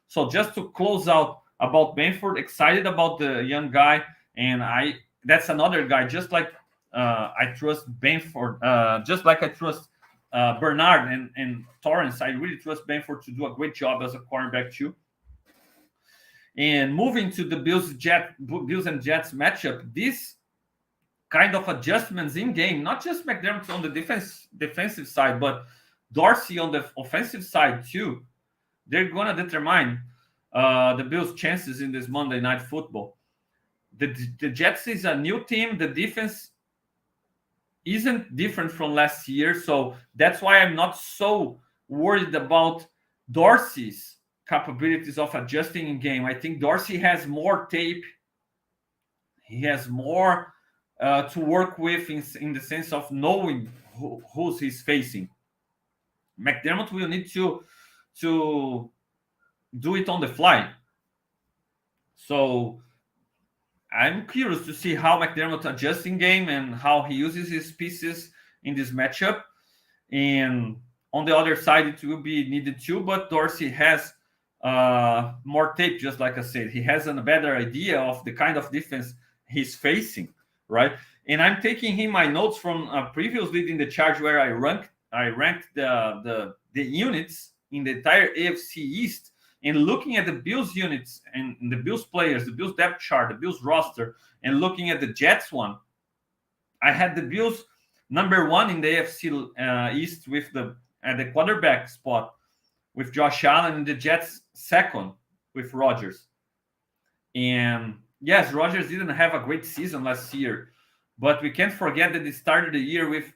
So just to close out about Benford, excited about the young guy, and that's another guy just like I trust Benford, just like I trust Bernard and Torrance. I really trust Benford to do a great job as a cornerback too. And moving to the Bills and Jets matchup, this kind of adjustments in game, not just McDermott on the defensive side, but Dorsey on the offensive side too. They're gonna determine the Bills' chances in this Monday Night Football. The Jets is a new team. The defense isn't different from last year, so that's why I'm not so worried about Dorsey's capabilities of adjusting in game. I think Dorsey has more tape. He has more to work with in the sense of knowing who's he's facing. McDermott will need to do it on the fly. So I'm curious to see how McDermott adjusts in game and how he uses his pieces in this matchup. And on the other side, it will be needed too. But Dorsey has more tape, just like I said. He has a better idea of the kind of defense he's facing, right? And I'm taking him my notes from previous leading the charge where I ranked the units in the entire AFC East, and looking at the Bills units and the Bills players, the Bills depth chart, the Bills roster, and looking at the Jets one, I had the Bills number one in the AFC East with at the quarterback spot with Josh Allen, and the Jets second with Rodgers. And yes, Rodgers didn't have a great season last year, but we can't forget that they started the year with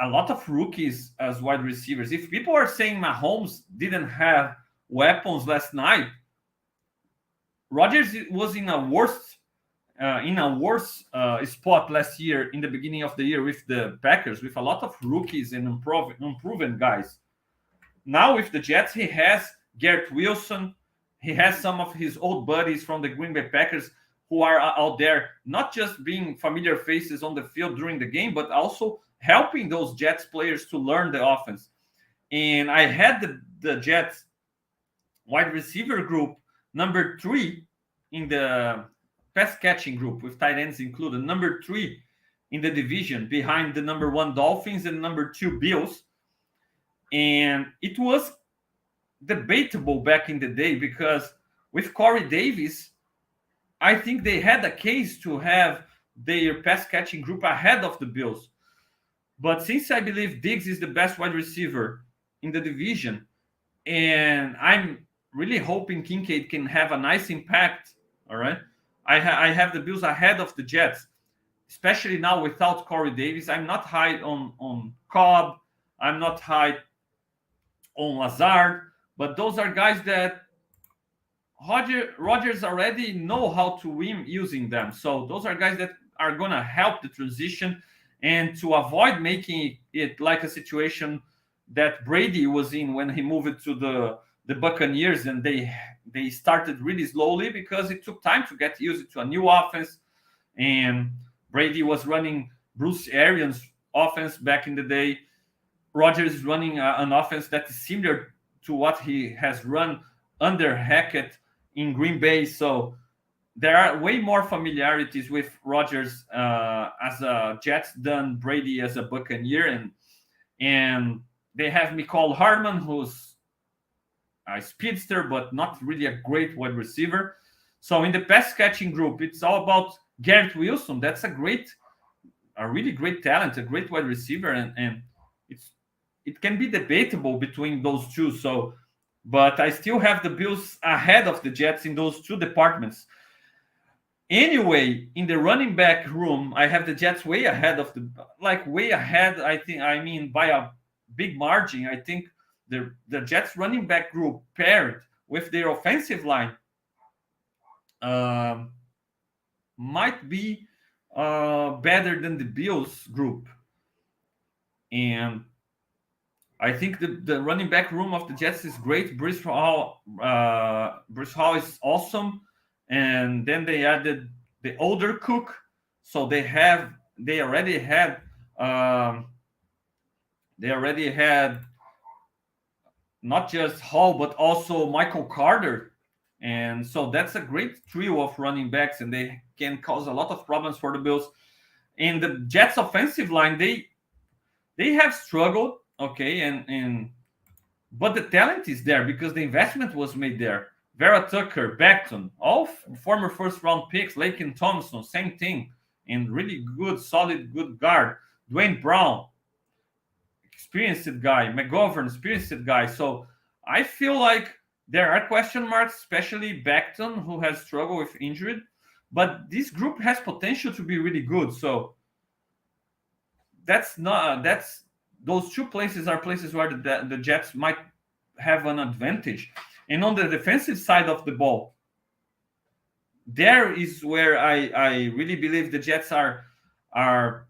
a lot of rookies as wide receivers. If people are saying Mahomes didn't have weapons last night, Rodgers was in a worse spot last year in the beginning of the year with the Packers, with a lot of rookies and unproven guys. Now with the Jets, he has Garrett Wilson. He has some of his old buddies from the Green Bay Packers who are out there, not just being familiar faces on the field during the game, but also helping those Jets players to learn the offense. And I had the Jets wide receiver group number 3 in the pass catching group with tight ends included, number 3 in the division behind the number 1 Dolphins and number 2 Bills. And it was debatable back in the day because with Corey Davis, I think they had a case to have their pass catching group ahead of the Bills. But since I believe Diggs is the best wide receiver in the division, and I'm really hoping Kincaid can have a nice impact, all right, I have the Bills ahead of the Jets, especially now without Corey Davis. I'm not high on Cobb. I'm not high on Lazard, but those are guys that Rodgers already know how to win using them. So those are guys that are going to help the transition and to avoid making it like a situation that Brady was in when he moved to the Buccaneers, and they started really slowly because it took time to get used to a new offense. And Brady was running Bruce Arians' offense back in the day. Rodgers is running an offense that is similar to what he has run under Hackett in Green Bay. So there are way more familiarities with Rodgers as a Jets than Brady as a Buccaneer. And they have Mecole Hardman, who's a speedster, but not really a great wide receiver. So in the pass catching group, it's all about Garrett Wilson. That's a really great talent, a great wide receiver. And it can be debatable between those two. So, but I still have the Bills ahead of the Jets in those two departments. Anyway, in the running back room, I have the Jets way ahead way ahead. I mean, by a big margin. I think the Jets running back group paired with their offensive line might be better than the Bills group. And I think the running back room of the Jets is great. Breece Hall is awesome. And then they added the older Cook. So they already had not just Hall, but also Michael Carter And so that's a great trio of running backs, and they can cause a lot of problems for the Bills. And the Jets offensive line, they have struggled, okay, and but the talent is there because the investment was made there. Vera Tucker, Beckton, all former first round picks, Laken Thompson, same thing, and really good, solid, good guard. Dwayne Brown, experienced guy. McGovern, experienced guy. So I feel like there are question marks, especially Beckton, who has struggled with injury. But this group has potential to be really good. So that's those two places are places where the Jets might have an advantage. And on the defensive side of the ball, there is where I really believe the Jets are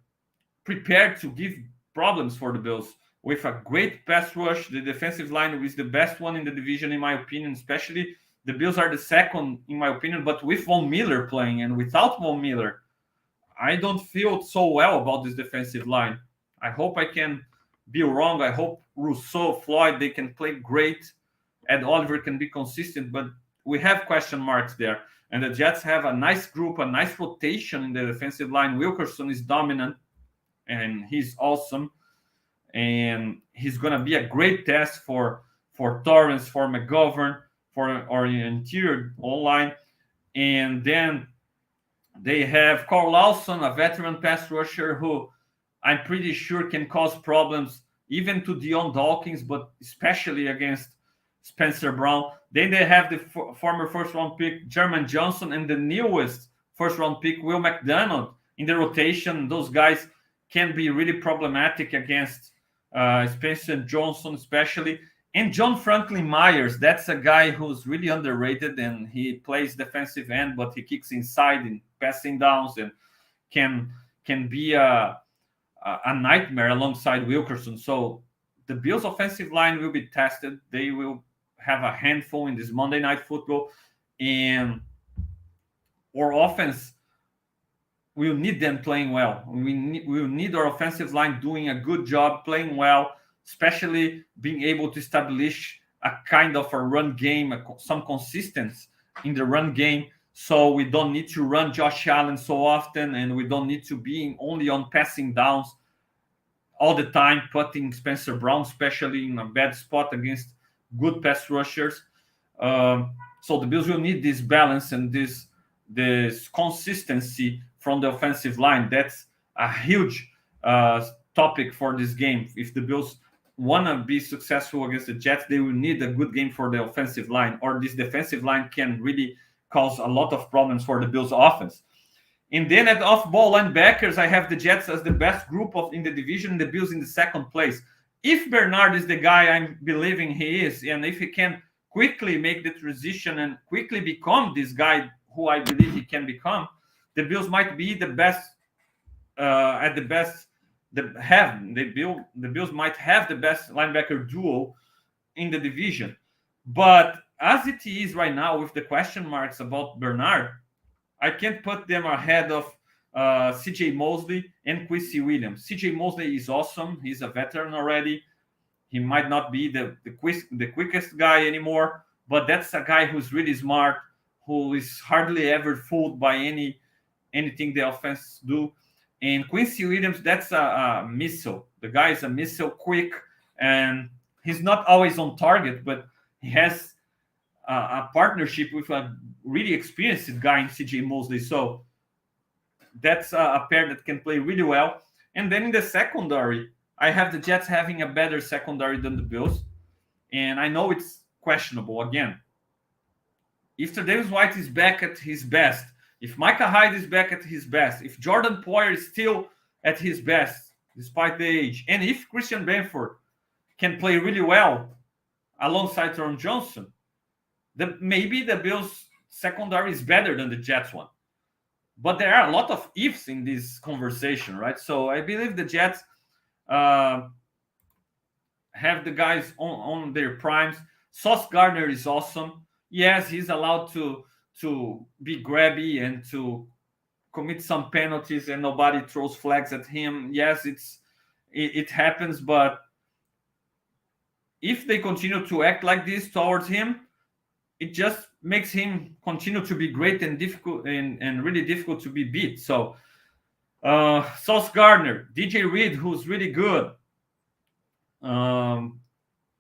prepared to give problems for the Bills with a great pass rush. The defensive line is the best one in the division, in my opinion. Especially the Bills are the second, in my opinion. But with Von Miller playing and without Von Miller, I don't feel so well about this defensive line. I hope I can be wrong. I hope Rousseau, Floyd, they can play great. Ed Oliver can be consistent, but we have question marks there. And the Jets have a nice group, a nice rotation in the defensive line. Wilkerson is dominant, and he's awesome. And he's going to be a great test for Torrance, for McGovern, for our interior O-line. And then they have Carl Lawson, a veteran pass rusher who I'm pretty sure can cause problems even to Dion Dawkins, but especially against Spencer Brown. Then they have the former first-round pick Jermaine Johnson and the newest first-round pick Will McDonald in the rotation. Those guys can be really problematic against Spencer Johnson, especially. And John Franklin Myers, that's a guy who's really underrated, and he plays defensive end, but he kicks inside in passing downs and can be a nightmare alongside Wilkerson. So the Bills' offensive line will be tested. They will have a handful in this Monday Night Football, and our offense will need them playing well. We will need our offensive line doing a good job, playing well, especially being able to establish a kind of a run game, some consistency in the run game, so we don't need to run Josh Allen so often, and we don't need to be only on passing downs all the time, putting Spencer Brown, especially in a bad spot against good pass rushers. So the Bills will need this balance and this consistency from the offensive line. That's a huge topic for this game. If the Bills want to be successful against the Jets, they will need a good game for the offensive line, or this defensive line can really cause a lot of problems for the Bills offense. And then at off-ball linebackers, I have the Jets as the best group in the division, and the Bills in the second place. If Bernard is the guy I'm believing he is, and if he can quickly make the transition and quickly become this guy who I believe he can become, the Bills might be the best at the best. The Bills might have the best linebacker duo in the division. But as it is right now, with the question marks about Bernard, I can't put them ahead of CJ Mosley and Quincy Williams. CJ Mosley is awesome. He's a veteran already. He might not be the quickest guy anymore, but that's a guy who's really smart, who is hardly ever fooled by anything the offense do. And Quincy Williams, that's a missile. The guy is a missile, quick, and he's not always on target, but he has a partnership with a really experienced guy in CJ Mosley. So that's a pair that can play really well. And then in the secondary, I have the Jets having a better secondary than the Bills. And I know it's questionable again. If Tre'Davious White is back at his best, if Micah Hyde is back at his best, if Jordan Poyer is still at his best, despite the age, and if Christian Benford can play really well alongside Teron Johnson, maybe the Bills' secondary is better than the Jets one. But there are a lot of ifs in this conversation, right? So I believe the Jets have the guys on their primes. Sauce Gardner is awesome. Yes, he's allowed to be grabby and to commit some penalties, and nobody throws flags at him. Yes, it happens, but if they continue to act like this towards him, it just makes him continue to be great and difficult and really difficult to be beat. So Sauce Gardner, DJ Reed, who's really good. Um,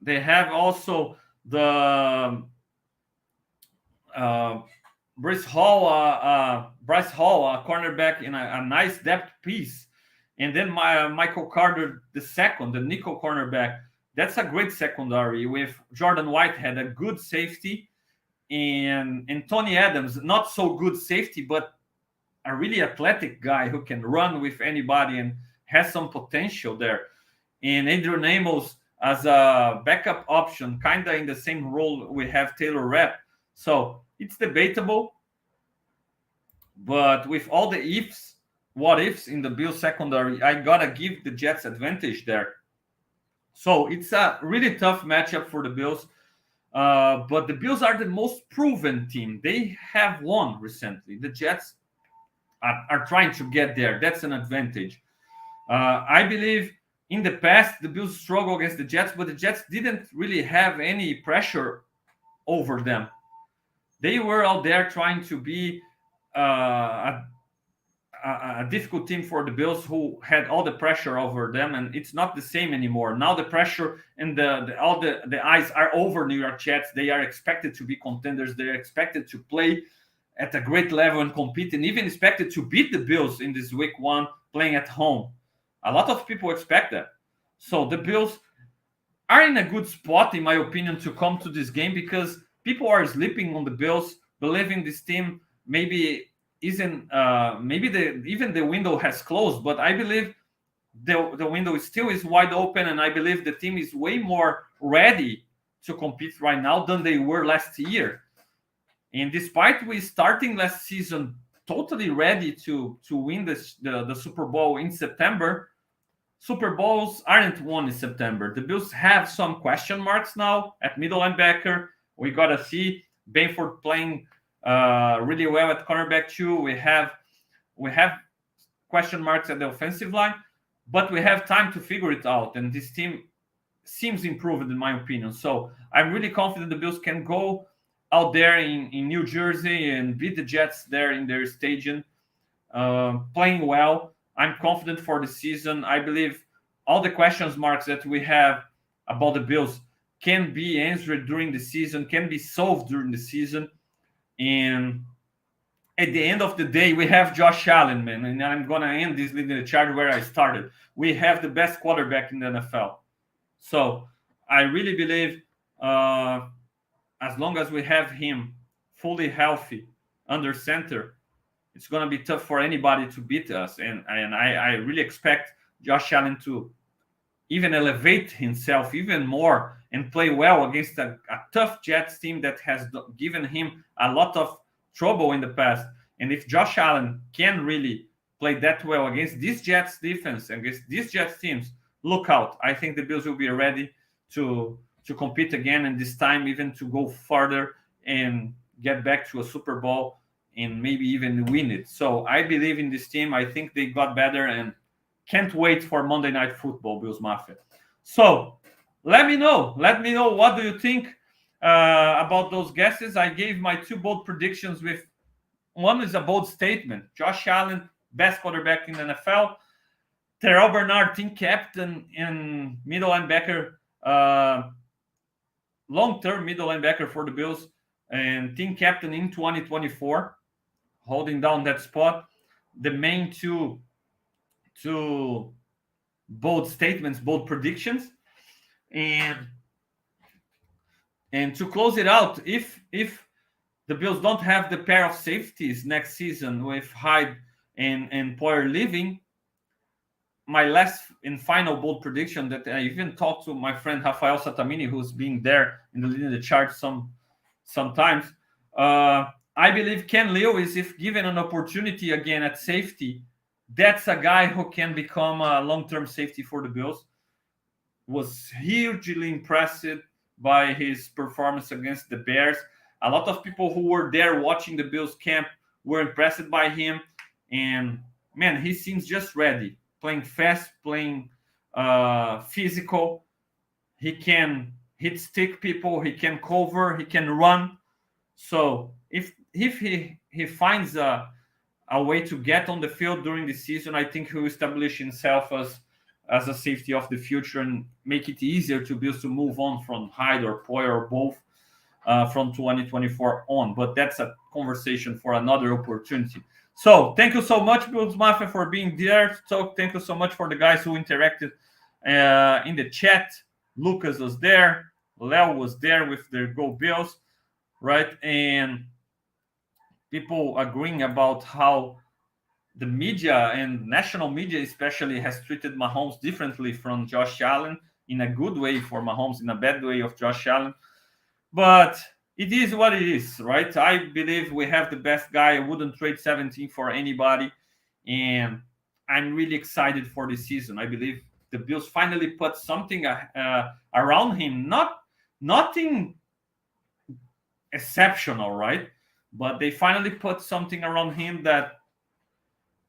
they have also the uh, Bryce Hall, a cornerback in a nice depth piece, and then Michael Carter the second, the nickel cornerback. That's a great secondary with Jordan Whitehead, a good safety, and Tony Adams, not so good safety, but a really athletic guy who can run with anybody and has some potential there. And Adrian Amos as a backup option, kind of in the same role we have Taylor Rapp. So it's debatable, but with all the ifs, what ifs in the Bills secondary, I gotta give the Jets advantage there. So it's a really tough matchup for the Bills. But the Bills are the most proven team. They have won recently. The Jets are trying to get there. That's an advantage. I believe in the past, the Bills struggled against the Jets, but the Jets didn't really have any pressure over them. They were out there trying to be a difficult team for the Bills, who had all the pressure over them, and it's not the same anymore. Now the pressure and all the eyes are over New York Jets. They are expected to be contenders. They are expected to play at a great level and compete, and even expected to beat the Bills in this week one playing at home. A lot of people expect that. So the Bills are in a good spot, in my opinion, to come to this game, because people are sleeping on the Bills, believing this team maybe isn't maybe even the window has closed, but I believe the window still is wide open, and I believe the team is way more ready to compete right now than they were last year. And despite we starting last season totally ready to win the Super Bowl in September, Super Bowls aren't won in September. The Bills have some question marks now at middle linebacker. We gotta see Benford playing really well at cornerback too. We have question marks at the offensive line, but we have time to figure it out. And this team seems improved, in my opinion. So I'm really confident the Bills can go out there in New Jersey and beat the Jets there in their stadium, playing well. I'm confident for the season. I believe all the questions marks that we have about the Bills can be answered during the season, can be solved during the season. And at the end of the day, we have Josh Allen, man. And I'm going to end this in the chart where I started. We have the best quarterback in the NFL. So I really believe as long as we have him fully healthy under center, it's going to be tough for anybody to beat us. And I really expect Josh Allen to even elevate himself even more and play well against a tough Jets team that has given him a lot of trouble in the past. And if Josh Allen can really play that well against this Jets defense, against these Jets teams, look out. I think the Bills will be ready to compete again, and this time even to go further and get back to a Super Bowl and maybe even win it. So I believe in this team. I think they got better, and can't wait for Monday Night Football, Bills Mafia. So let me know. Let me know, what do you think about those guesses? I gave my two bold predictions. With one is a bold statement: Josh Allen, best quarterback in the NFL. Terrell Bernard, team captain and middle linebacker, long-term middle linebacker for the Bills, and team captain in 2024, holding down that spot. The main two bold statements, bold predictions. And to close it out, if the Bills don't have the pair of safeties next season with Hyde and Poyer leaving, my last and final bold prediction that I even talked to my friend Rafael Satamini, who's been there in the chart sometimes. I believe Ken Lewis, if given an opportunity again at safety, that's a guy who can become a long-term safety for the Bills. Was hugely impressed by his performance against the Bears. A lot of people who were there watching the Bills camp were impressed by him. And man, he seems just ready. Playing fast, playing physical. He can hit stick people. He can cover. He can run. So if he finds a way to get on the field during the season, I think he will establish himself as a safety of the future and make it easier to Bills to move on from Hyde or Poyer or both from 2024 on. But that's a conversation for another opportunity. So thank you so much, Bills Mafia, for being there. So thank you so much for the guys who interacted in the chat. Lucas was there. Leo was there with their Go Bills, right? And people agreeing about how the media and national media especially has treated Mahomes differently from Josh Allen, in a good way for Mahomes, in a bad way of Josh Allen. But it is what it is, right? I believe we have the best guy. I wouldn't trade 17 for anybody. And I'm really excited for this season. I believe the Bills finally put something around him. Nothing exceptional, right? But they finally put something around him that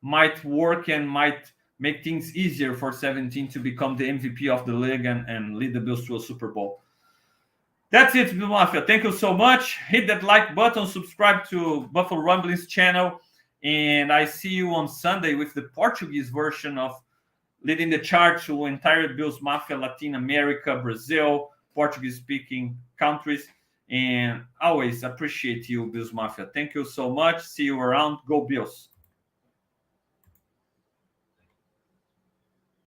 might work and might make things easier for 17 to become the MVP of the league and lead the Bills to a Super Bowl. That's it, Bill Mafia. Thank you so much. Hit that like button, subscribe to Buffalo Rumblings channel, and I see you on Sunday with the Portuguese version of leading the charge to entire Bills Mafia, Latin America, Brazil, Portuguese-speaking countries. And always appreciate you, Bills Mafia. Thank you so much. See you around. Go Bills.